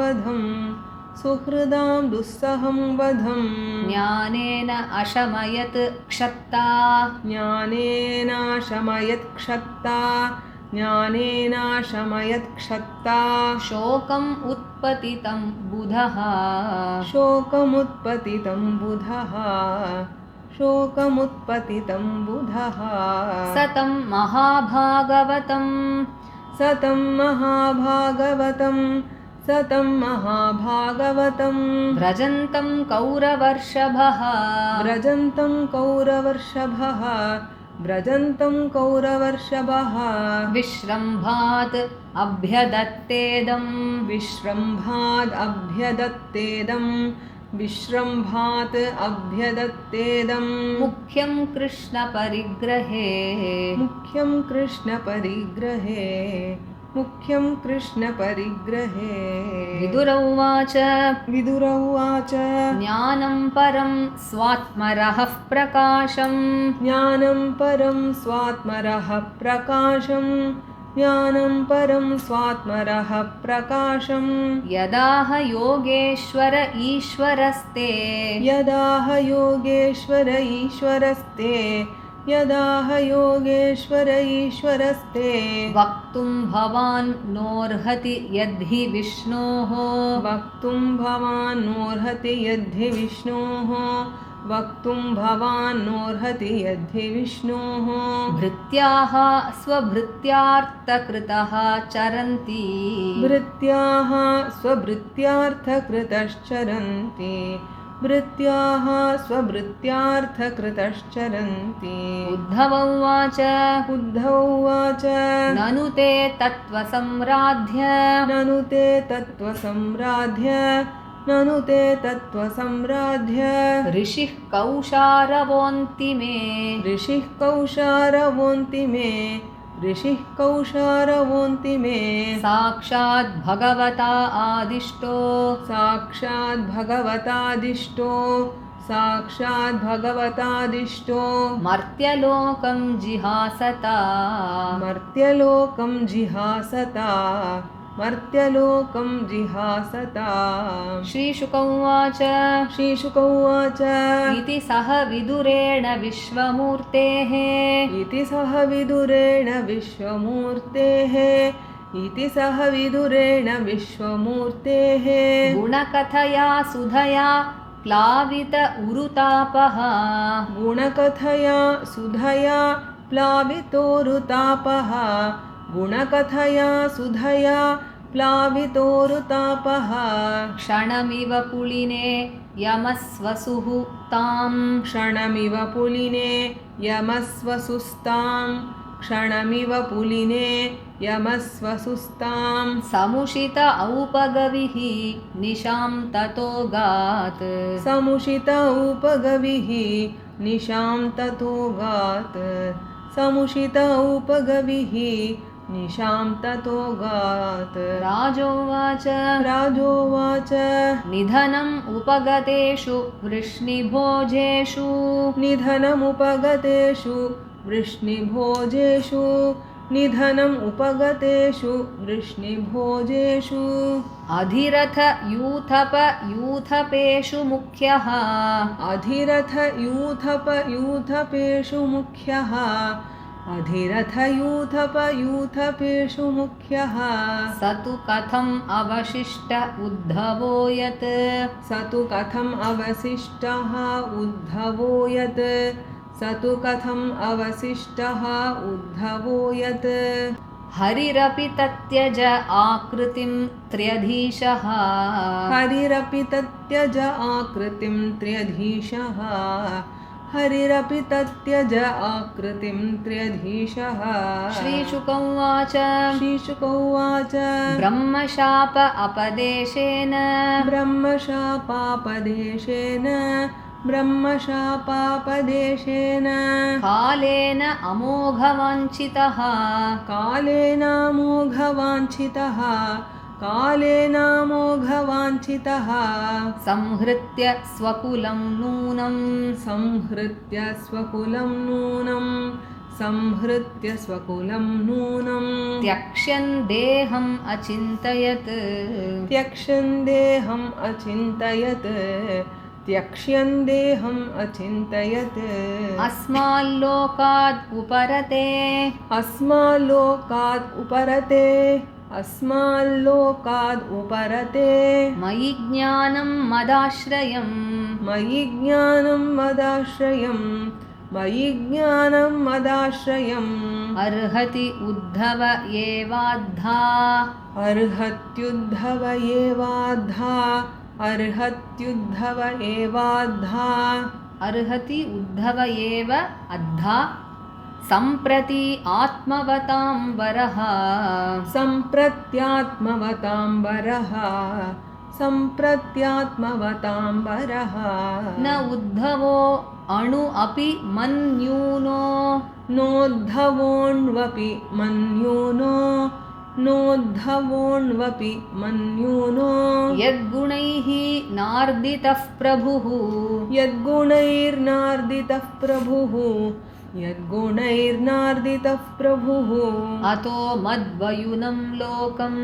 वधम् ज्ञानेन अशमयत् क्षत्ता शोकम् उत्पतितं बुधः सतं महाभागवतं व्रजन्तं कौरवर्षभः विश्रम्भात् अभ्यदत्तेदं मुख्यं कृष्णपरिग्रहे विदुर उवाच ज्ञानं परं स्वात्मरः प्रकाशम् यदाह योगेश्वर ईश्वरस्ते वक्तुं भवान् नोर्हति यद्धि विष्णोः भृत्याः स्वभृत्यार्थकृतः चरन्ति उद्धव उवाच ननु ते तत्त्वसम्राध्य ऋषिः कौशारवोऽन्ति मे साक्षात् भगवता आदिष्टो मर्त्यलोकं जिहासता श्रीशुक उवाच इति सह विदुरेण विश्वमूर्तेः गुणकथया सुधया प्लावित प्लावितोरुतापः क्षणमिव पुलिने यमस्वसुस्तां समुषित औपगविः निशां ततो गात् राजोवाच निधनम् उपगतेषु वृष्णिभोजेषु निधनम् उपगतेषु वृष्णिभोजेषु अधिरथ यूथप यूथपेषु मुख्यः अधिरथ यूथपेषु मुख्यः अधिरथ यूथपेषु मुख्यः स तु कथम् अवशिष्ट उद्धवो यत् स तु कथम् अवशिष्टः उद्धवो यत् स तु कथम् अवशिष्टः उद्धवो यत् हरिरपि तत्यज आकृतिं त्र्यधीशः हरिरपि तत्यज आकृतिं त्र्यधीशः हरिरपि तत्यज आकृतिं त्र्यधीशः श्रीशुक उवाच श्रीशुक उवाच ब्रह्मशाप अपदेशेन ब्रह्मशापापदेशेन कालेन अमोघवाञ्छितः कालेनामोघवाञ्छितः संहृत्य स्वकुलं नूनं त्यक्ष्यन् देहम् अचिन्तयत् अस्माल्लोकाद् उपरते मयि ज्ञानं मदाश्रयम् अर्हति उद्धव एवाद्धा अर्हति उद्धव एव अद्धा सम्प्रति आत्मवतां वरः न उद्धवो अणु अपि मन्यूनो नोद्धवोऽन्वपि मन्यूनो यद्गुणैः नार्दितः प्रभुः यद्गुणैर्नार्दितः प्रभुः अतो मद्वयुनं लोकम्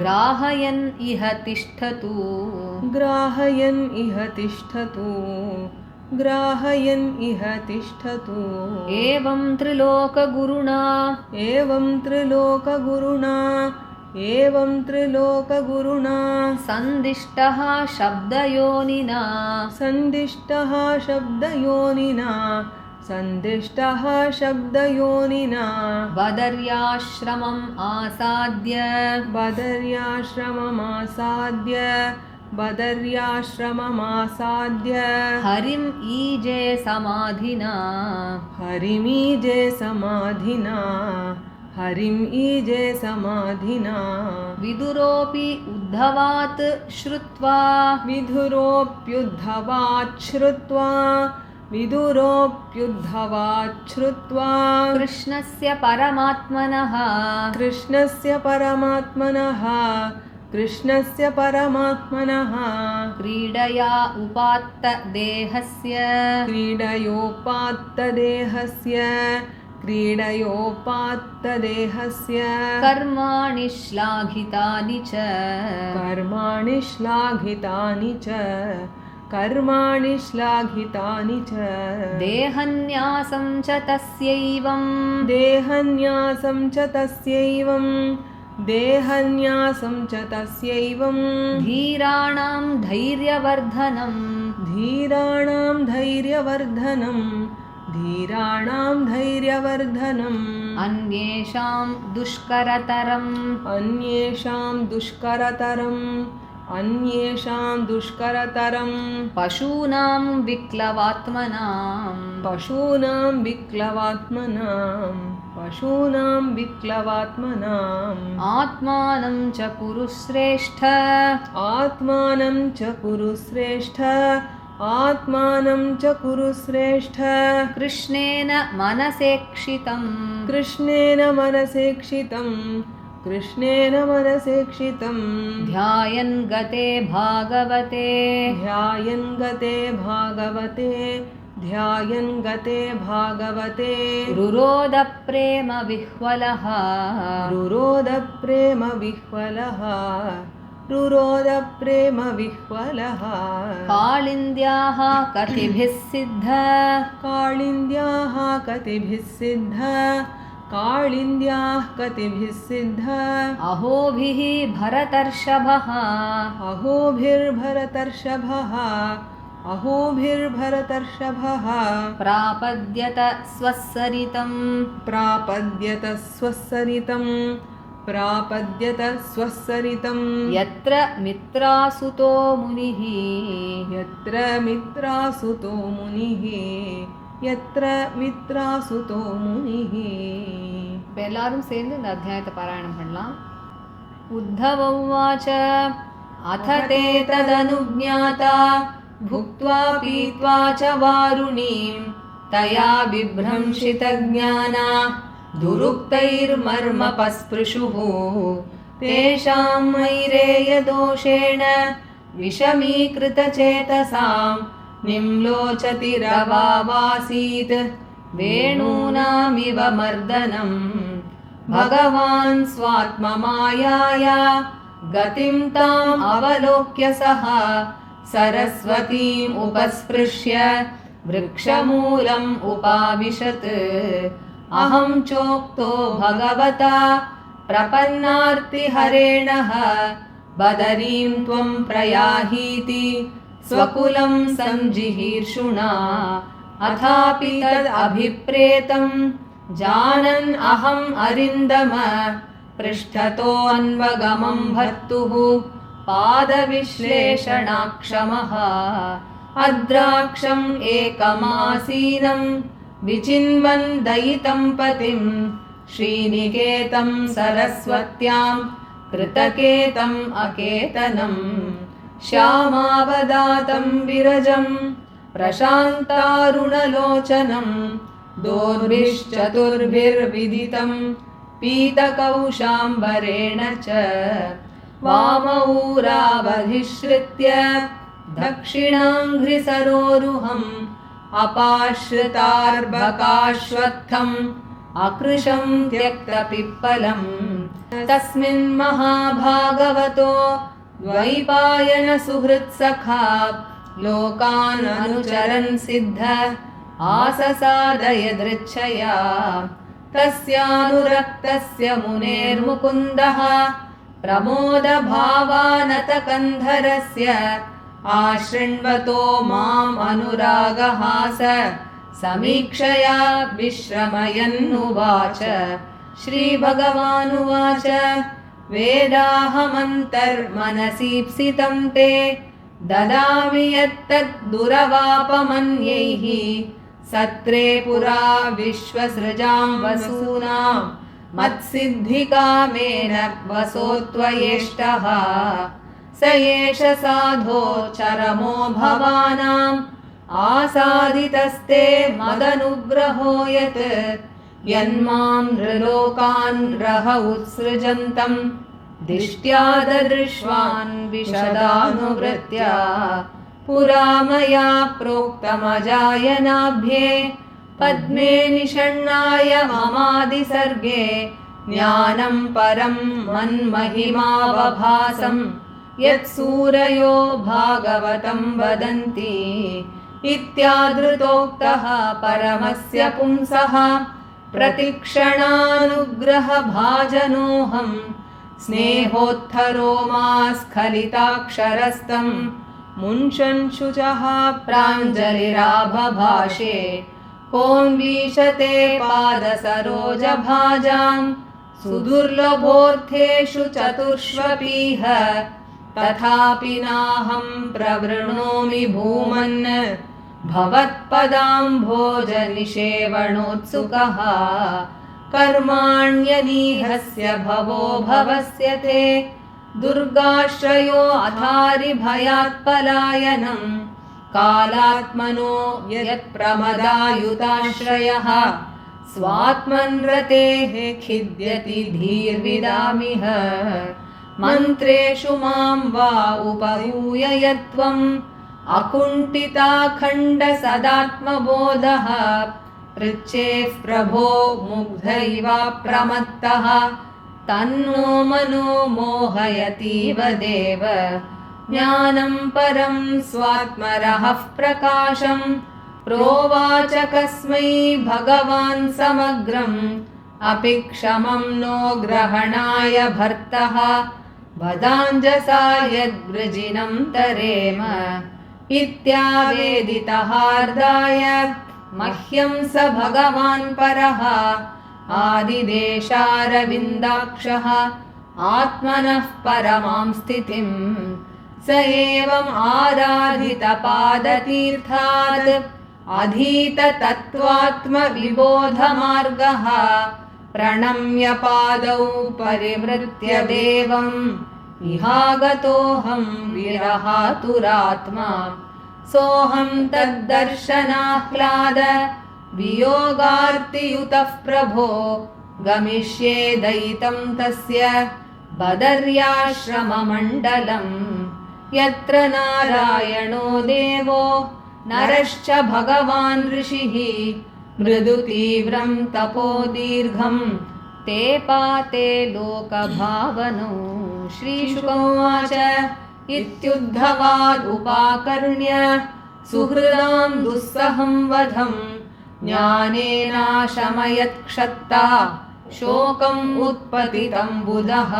ग्राहयन् इह तिष्ठतु एवं त्रिलोकगुरुणा सन्दिष्टः शब्दयोनिना बदर्याश्रमम् आसाद्य हरिम् ईजे समाधिना विदुरोऽपि उद्धवात् श्रुत्वा कृष्णस्य परमात्मनः क्रीडया उपात्तदेहस्य कर्माणि श्लाघितानि च देहन्यासं च तस्यैवं धीराणां धैर्यवर्धनम् अन्येषां दुष्करतरं पशूनां विक्लवात्मनाम् आत्मानं च कुरु श्रेष्ठ कृष्णेन मनसेक्षितं कृष्णेन मनसेक्षितं ध्यायन् गते भागवते ध्यायन् गते भागवते रुरोद प्रेम विह्वलः रुरोद प्रेम विह्वलः कालिन्द्याः कतिभिः सिद्ध कालिन्द्याः कतिभिः सिद्ध अहोभिः भरतर्षभः अहोभिर्भरतर्षभः प्रापद्यत स्वस्सरितं यत्र मित्रासुतो मुनिः यत्र मित्रासुतो मुनिः இப்ப எல்லாரும் சேர்ந்து இந்த அத்தியாயத்தை பாராயணம் பண்ணலாம். உத்தவ உவாச்ச அத தே ததனுஜ்ஞாதா भुक्त्वा पीत्वा च वारुणीं तया बिभ्रंशितज्ञाना दुरुक्तैर्मर्मपस्पृशुः तेषां मैरेयदोषेण विषमीकृतचेतसां निम्लोचतिरवावासीत् वेणूनामिव मर्दनम् भगवान् स्वात्ममायाया गतिं ताम् अवलोक्य सः सरस्वतीम् उपस्पृश्य वृक्षमूलम् उपाविशत् अहं चोक्तो भगवता प्रपन्नार्तिहरेणः बदरीं त्वं प्रयाहीति स्वकुलं संजिहीर्षुणा अथापि तदभिप्रेतं जानन् अहम् अरिन्दम पृष्ठतोऽन्वगमं भर्तुः पादविश्लेषणाक्षमः अद्राक्षम् एकमासीनं विचिन्वन् दयितं पतिं श्रीनिकेतं सरस्वत्यां कृतकेतम् अकेतनम् श्यामावदातं विरजं प्रशान्तारुणलोचनं दोर्भिश्चतुर्भिर्विदितं पीतकौशाम्बरेण च वामऊरावधिश्रित्य दक्षिणाङ्घ्रिसरोरुहम् अपाश्रितार्भकाश्वत्थम् अकृशं त्यक्तपिप्पलम् तस्मिन् महाभागवतो द्वैपायनसुहृत्सखा लोकान् अनुचरन् सिद्ध आससादयदृच्छया तस्यानुरक्तस्य मुनेर्मुकुन्दः प्रमोदभावानतकन्धरस्य आशृण्वतो माम् अनुरागहास समीक्षया विश्रमयन्नुवाच श्रीभगवानुवाच वेदाहमन्तर्मनसीप्सितं ते ददामि यत्तद्दुरवापमन्यैः सत्रे पुरा विश्वसृजां वसूनां मत्सिद्धिकामेन वसोत्वयेष्टः स एष साधो चरमो भवानाम् आसादितस्ते मदनुग्रहो यत् यन्मां नृलोकान् रह उत्सृजन्तं दिष्ट्या ददृश्वान् विशदानुवृत्त्या पुरा मया प्रोक्तमजायनाभ्ये पद्मे निषण्णाय ममादिसर्गे ज्ञानं परं मन्महिमावभासं यत्सूरयो भागवतं वदन्ति इत्यादृतोक्तः परमस्य पुंसः प्रतिक्षणानुग्रहभाजनोऽहं स्नेहोत्थरो मा स्खलिताक्षरस्तं मुञ्चन् शुचः प्राञ्जलिराभभाषे कोऽन्वीशते पादसरोजभाजां सुदुर्लभोऽर्थेषु चतुष्वपीह तथापि नाहं प्रवृणोमि भूमन् भवत्पदाम्भोजनिषेवणोत्सुकः कर्माण्यनीहस्य भवो भवस्य ते दुर्गाश्रयो अथारिभयात्पलायनं कालात्मनो यत्प्रमदायुताश्रयः स्वात्मन्रतेः खिद्यति धीर्विदामिह मन्त्रेषु मां वा उपयूय यत्त्वम् अकुण्ठिताखण्डसदात्मबोधः पृच्छेः प्रभो मुग्ध इव प्रमत्तः तन्नो मनो मोहयतीव देव ज्ञानं परं स्वात्मरहः प्रकाशम् प्रोवाच कस्मै भगवान् समग्रम् अपि क्षमं नो ग्रहणाय भर्तः वदाञ्जसा यद्वृजिनं तरेम इत्यावेदितहार्दाय मह्यं स भगवान् परः आदिदेशारविन्दाक्षः आत्मनः परमां स्थितिं स एवम् आराधितपादतीर्थात् अधीततत्त्वात्मविबोधमार्गः प्रणम्य पादौ परिवृत्य देवम् इहागतोऽहं विरहातुरात्मा सोऽहं तद्दर्शनाह्लाद वियोगार्तियुतः प्रभो गमिष्ये दयितं तस्य बदर्याश्रममण्डलम् यत्र नारायणो देवो नरश्च भगवान् ऋषिः मृदुतीव्रं तपो दीर्घं ते पाते लोकभावनो श्रीशुक उवाच इत्युद्धवादुपाकर्ण्य सुहृदां दुस्सहं वधं ज्ञानेनाशमयत्क्षत्ता शोकम् उत्पतितं बुधः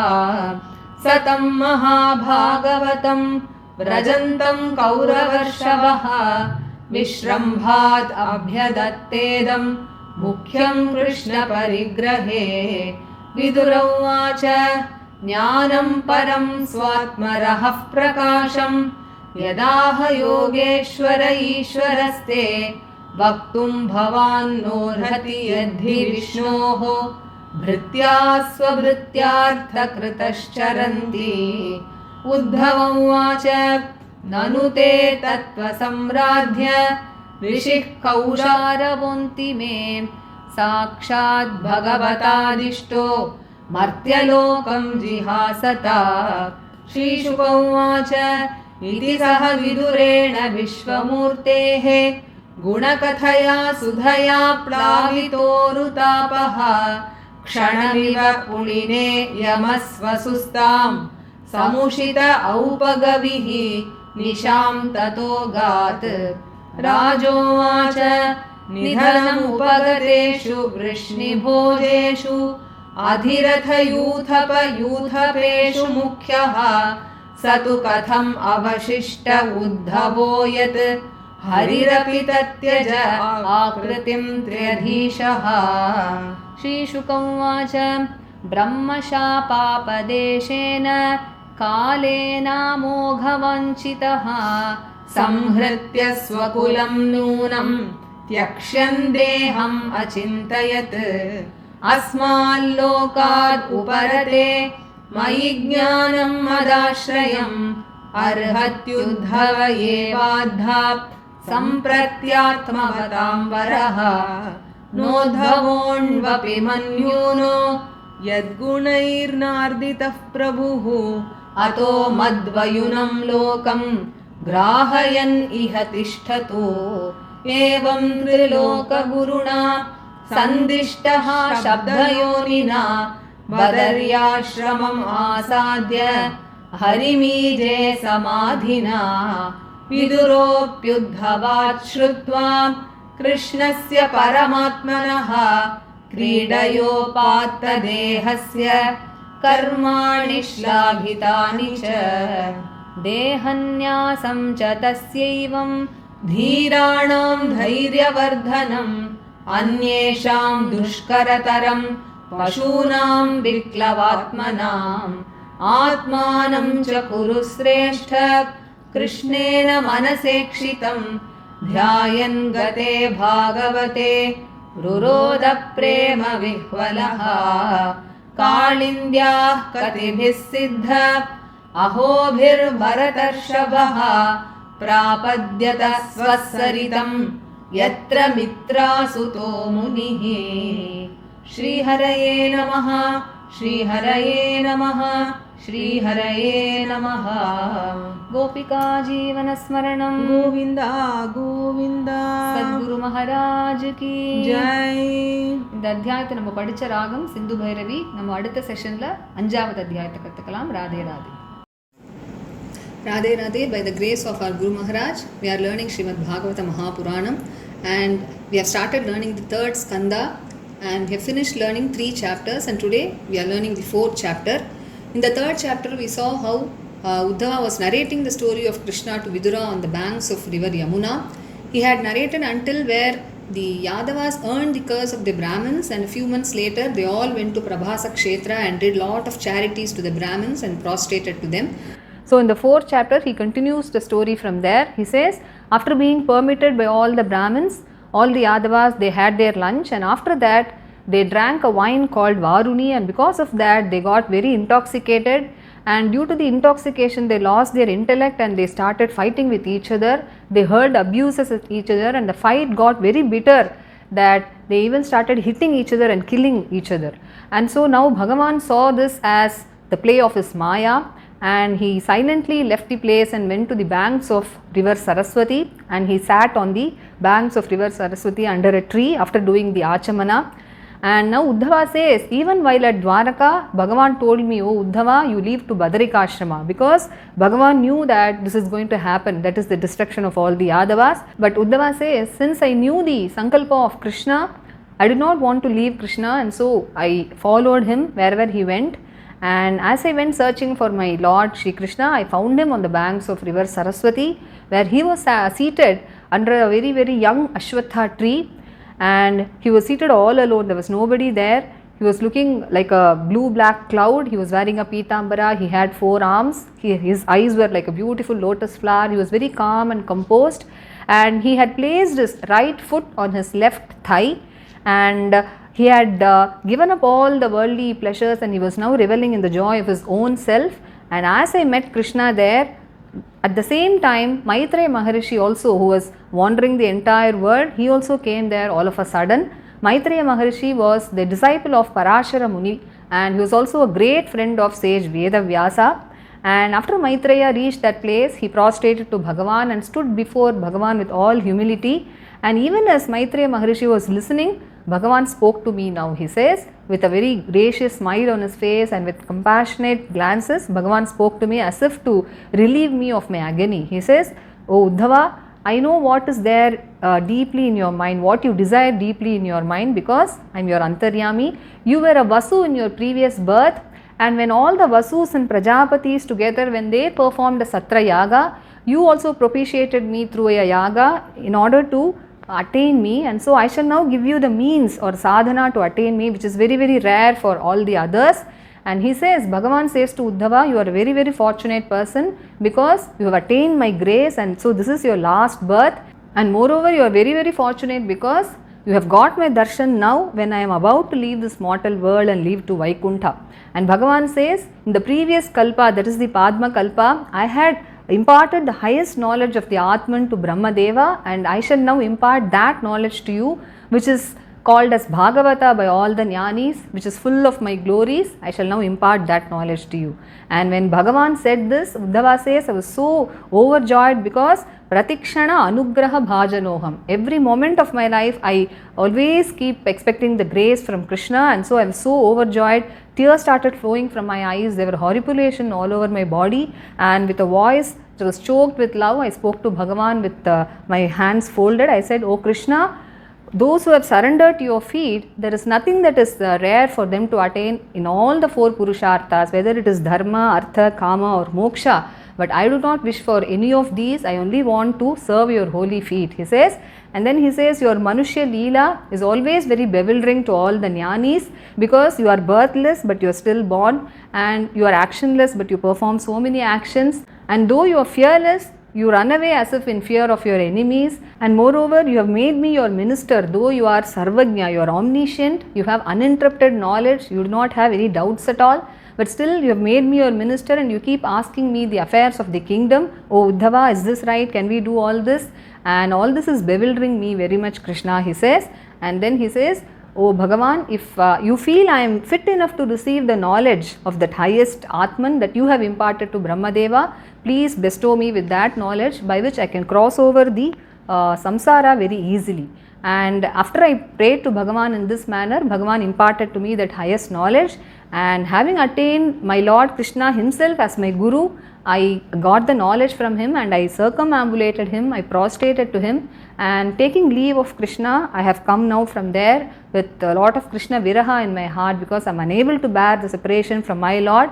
सतं महाभागवतं व्रजन्तं कौरवर्षभः विश्रम्भाद् अभ्यदत्तेदं मुख्यं कृष्णपरिग्रहे विदुर उवाच ज्ञानं परं स्वात्मरहः प्रकाशं यदाह योगेश्वर ईश्वरस्ते वक्तुं भवान् नोर्हति यद्धि विष्णोः भृत्या स्वभृत्यार्थकृतश्चरन्ति उद्धव उवाच ननु ते तत्त्वसम्राध्य ऋषिः कौशारवोऽन्ति मे साक्षात् भगवतादिष्टो मर्त्यलोकं जिहासता श्रीशुक उवाच इति सह विदुरेण विश्वमूर्तेः गुणकथया सुधया प्लावितोरुतापः क्षणमिव पुलिने यमस्वसुस्तां समुषित औपगविः निशां ततो गात् राजोवाच निधनमुपगतेषु वृष्णिभोजेषु अधिरथयूथपयूथपेषु मुख्यः स तु कथम् अवशिष्ट उद्धवो यत् हरिरपि तत्यज आकृतिं त्र्यधीशः श्रीशुक उवाच ब्रह्मशापापदेशेन कालेनामोघवञ्चितः संहृत्य स्वकुलं नूनं त्यक्ष्यन् देहम् अचिन्तयत् अस्माल्लोकात् उपरते मयि ज्ञानं मदाश्रयम् अर्हत्युद्धव एवाद्धा सम्प्रत्यात्मवतां वरः नोद्धवोऽन्वपि मन्यूनो यद्गुणैर्नार्दितः प्रभुः अतो मद्वयुनं लोकं ग्राहयन् इह तिष्ठतु एवं त्रिलोकगुरुणा सन्दिष्टः शब्दयोनिना बदर्याश्रमम् आसाद्य हरिमीजे समाधिना विदुरोऽप्युद्धवात् श्रुत्वा कृष्णस्य परमात्मनः क्रीडयोपात्तदेहस्य कर्माणि श्लाघितानि च देहन्यासं च तस्यैवं धीराणां धैर्यवर्धनम् अन्येषां दुष्करतरं पशूनां विक्लवात्मनाम् आत्मानं च कुरु श्रेष्ठ कृष्णेन मनसेक्षितं ध्यायन् गते भागवते रुरोद प्रेम विह्वलः कालिन्द्याः कतिभिः सिद्ध अहोभिर्भरतर्षभः प्रापद्यत स्वसरितं यत्र मित्रासुतो मुनिः श्रीहरये नमः श्रीहरये नमः श्रीहरये नमः गोपिका जीवनस्मरणं गोविन्द गोविन्द சத்குரு மகாராஜ் கி जय இந்த அத்தியாயத்தை நம்ம படிச்ச ராகம் சிந்து பைரவி. நம்ம அடுத்த செஷன்ல 5வது அத்தியாயத்தை கத்துக்கலாம். Radhe Radhe. Radhe Radhe. By the grace of our Guru Maharaj, we are learning Srimad Bhagavata Mahapuranam, and we have started learning the 3rd skanda, and we have finished learning 3 chapters, and today we are learning the 4th chapter. In the 3rd chapter we saw how Uddhava was narrating the story of Krishna to Vidura on the banks of river Yamuna. He had narrated until where the Yadavas earned the curse of the Brahmins, and a few months later they all went to Prabhasa Kshetra and did lot of charities to the Brahmins and prostrated to them. So in the 4th chapter he continues the story from there. He says, after being permitted by all the Brahmins, all the Yadavas, they had their lunch, and after that they drank a wine called Varuni, and because of that they got very intoxicated, and due to the intoxication they lost their intellect and they started fighting with each other. They hurled abuses at each other, and the fight got very bitter that they even started hitting each other and killing each other. And so now Bhagavan saw this as the play of his Maya, and he silently left the place and went to the banks of river Saraswati, and he sat on the banks of river Saraswati under a tree after doing the Achamana. And now Uddhava says, even while at Dwaraka, Bhagavan told me, oh Uddhava, you leave to Badarikashrama, because Bhagavan knew that this is going to happen, that is the destruction of all the Yadavas. But Uddhava says, since I knew the Sankalpa of Krishna, I did not want to leave Krishna, and so I followed him wherever he went. And as I went searching for my Lord Shri Krishna, I found him on the banks of river Saraswati, where he was seated under a very very young Ashwatha tree, and he was seated all alone. There was nobody there. He was looking like a blue black cloud. He was wearing a pitambara. He had 4 arms. His eyes were like a beautiful lotus flower. He was very calm and composed, and he had placed his right foot on his left thigh, and he had given up all the worldly pleasures, and he was now reveling in the joy of his own self. And as I met Krishna there, at the same time Maitreya Maharishi also, who was wandering the entire world, he also came there all of a sudden. Maitreya Maharishi was the disciple of Parashara Muni, and he was also a great friend of sage Vedavyasa. And after Maitreya reached that place, he prostrated to Bhagavan and stood before Bhagavan with all humility. And even as Maitreya Maharishi was listening, Bhagavan spoke to me now. He says, with a very gracious smile on his face and with compassionate glances, Bhagavan spoke to me as if to relieve me of my agony. He says, oh Uddhava, I know what is there deeply in your mind, what you desire deeply in your mind, because I am your Antaryami. You were a Vasu in your previous birth, and when all the Vasus and Prajapatis together, when they performed a Satra Yaga, you also propitiated me through a Yaga in order to attain me, and so I shall now give you the means or sadhana to attain me, which is very very rare for all the others. And he says, Bhagavan says to Uddhava, you are a very very fortunate person because you have attained my grace, and so this is your last birth, and moreover you are very very fortunate because you have got my darshan now when I am about to leave this mortal world and leave to Vaikuntha. And Bhagavan says, in the previous kalpa, that is the Padma kalpa, I had imparted the highest knowledge of the Atman to Brahmadeva, and I shall now impart that knowledge to you, which is called as Bhagavata by all the Jnanis, which is full of my glories. I shall now impart that knowledge to you. And when Bhagavan said this, Uddhava says, I was so overjoyed because Pratikshana Anugraha Bhajanoham. Every moment of my life, I always keep expecting the grace from Krishna, and so I was so overjoyed. Tears started flowing from my eyes. There were horripilation all over my body, and with a voice that was choked with love, I spoke to Bhagavan with my hands folded. I said, oh Krishna, those who have surrendered to your feet, there is nothing that is rare for them to attain in all the 4 Purusharthas, whether it is Dharma, Artha, Kama or Moksha. But I do not wish for any of these. I only want to serve your holy feet, he says. And then he says, your Manushya Leela is always very bewildering to all the Jnanis, because you are birthless but you are still born, and you are actionless but you perform so many actions, and though you are fearless, you run away as if in fear of your enemies, and moreover you have made me your minister. Though you are Sarvagnya, you are omniscient, you have uninterrupted knowledge, you do not have any doubts at all, but still you have made me your minister, and you keep asking me the affairs of the kingdom. Oh Uddhava, is this right? Can we do all this? and all this is bewildering me very much, Krishna, he says. And then he says, "Oh Bhagavan, if you feel I am fit enough to receive the knowledge of that highest Atman that you have imparted to Brahmadeva, please bestow me with that knowledge by which I can cross over the samsara very easily." And after I prayed to Bhagavan in this manner, Bhagavan imparted to me that highest knowledge, and having attained my Lord Krishna himself as my Guru, I got the knowledge from him and I circumambulated him, I prostrated to him, and taking leave of Krishna, I have come now from there with a lot of Krishna viraha in my heart, because I am unable to bear the separation from my Lord.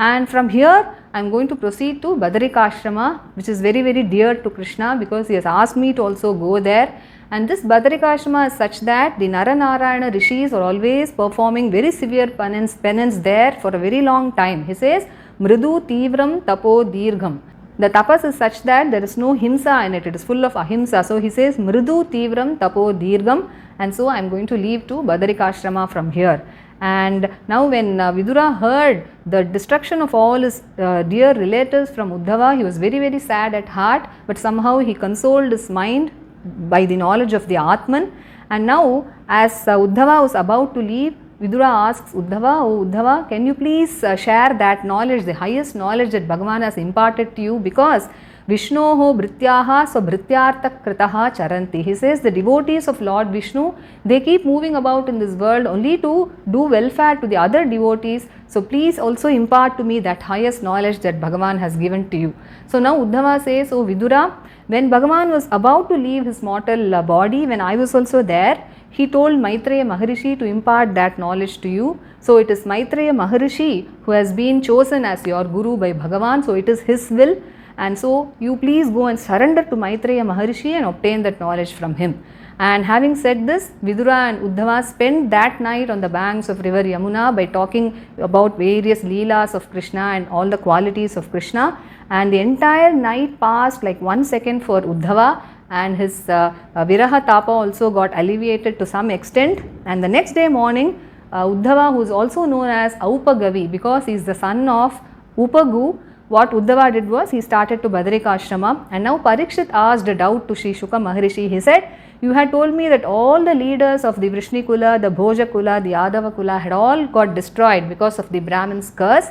And from here I am going to proceed to Badarikashrama, which is very, very dear to Krishna, because he has asked me to also go there. And this Badarikashrama is such that the Naranarayana rishis are always performing very severe penance there for a very long time. He says, Mridu Tivram Tapo Dirgham. The tapas is such that there is no himsa in it, it is full of ahimsa. So he says, Mridu Tivram Tapo Dirgham, and so I am going to leave to Badarikashrama from here. And now when Vidura heard the destruction of all his dear relatives from Uddhava, he was very, very sad at heart, but somehow he consoled his mind by the knowledge of the Atman. And now as Uddhava was about to leave, Vidura asks Uddhava, "Oh Uddhava, can you please share that knowledge, the highest knowledge that Bhagavan has imparted to you, because Vishnoho Brityaha Svabhrityartha Kritaha Charanti." He says the devotees of Lord Vishnu, they keep moving about in this world only to do welfare to the other devotees. So please also impart to me that highest knowledge that Bhagavan has given to you. So now Uddhava says, "Oh Vidura, when Bhagavan was about to leave his mortal body, when I was also there, he told Maitreya Maharishi to impart that knowledge to you. So it is Maitreya Maharishi who has been chosen as your Guru by Bhagavan. So it is his will. And so you please go and surrender to Maitreya Maharishi and obtain that knowledge from him." And having said this, Vidura and Uddhava spent that night on the banks of river Yamuna by talking about various leelas of Krishna and all the qualities of Krishna. And the entire night passed like 1 second for Uddhava, and his viraha tapa also got alleviated to some extent. And the next day morning, Uddhava, who is also known as Aupagavi because he is the son of Upagu, what Uddhava did was he started to Badarikashrama. And now Parikshit asked a doubt to Sri Shuka Maharishi. He said, "You had told me that all the leaders of the Vrishni Kula, the Bhoja Kula, the Yadava Kula had all got destroyed because of the Brahmin's curse.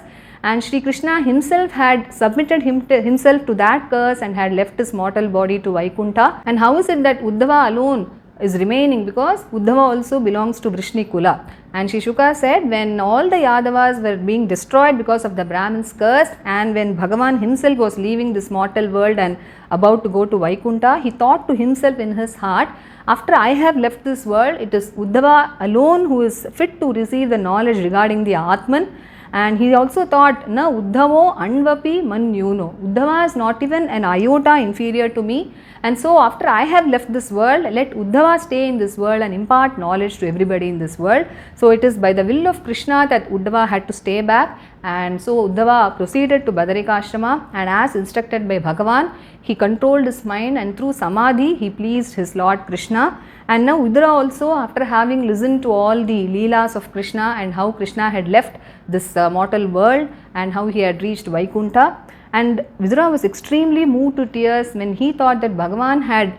And Shri Krishna himself had submitted himself to that curse and had left his mortal body to Vaikuntha. And how is it that Uddhava alone is remaining? Because Uddhava also belongs to Vrishni Kula." And Shri Shuka said, when all the Yadavas were being destroyed because of the Brahmin's curse, and when Bhagavan himself was leaving this mortal world and about to go to Vaikuntha, he thought to himself in his heart, "After I have left this world, it is Uddhava alone who is fit to receive the knowledge regarding the Atman." And he also thought, "Na Uddhavo Anvapi Manyuno." Uddhava is not even an iota inferior to me. And so after I have left this world, let Uddhava stay in this world and impart knowledge to everybody in this world. So it is by the will of Krishna that Uddhava had to stay back. And so Uddhava proceeded to Badarikashrama, and as instructed by Bhagavan, he controlled his mind, and through Samadhi he pleased his Lord Krishna. And now Vidura also, after having listened to all the leelas of Krishna and how Krishna had left this mortal world and how he had reached Vaikuntha, and Vidura was extremely moved to tears when he thought that Bhagavan had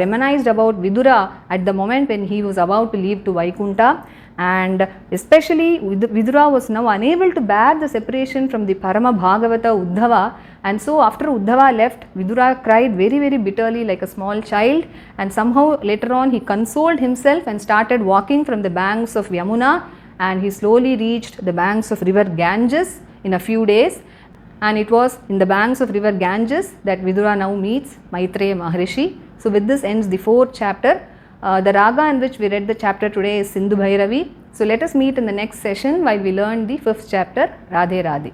reminisced about Vidura at the moment when he was about to leave to Vaikuntha. And especially Vidura was now unable to bear the separation from the Parama Bhagavata Uddhava. And so after Uddhava left, Vidura cried very, very bitterly like a small child, and somehow later on he consoled himself and started walking from the banks of Yamuna, and he slowly reached the banks of river Ganges in a few days. And it was in the banks of river Ganges that Vidura now meets Maitreya Maharishi. So with this ends the 4th chapter. The raga in which we read the chapter today is Sindhu Bhairavi. So let us meet in the next session while we learn the 5th chapter, Radhe Radhe.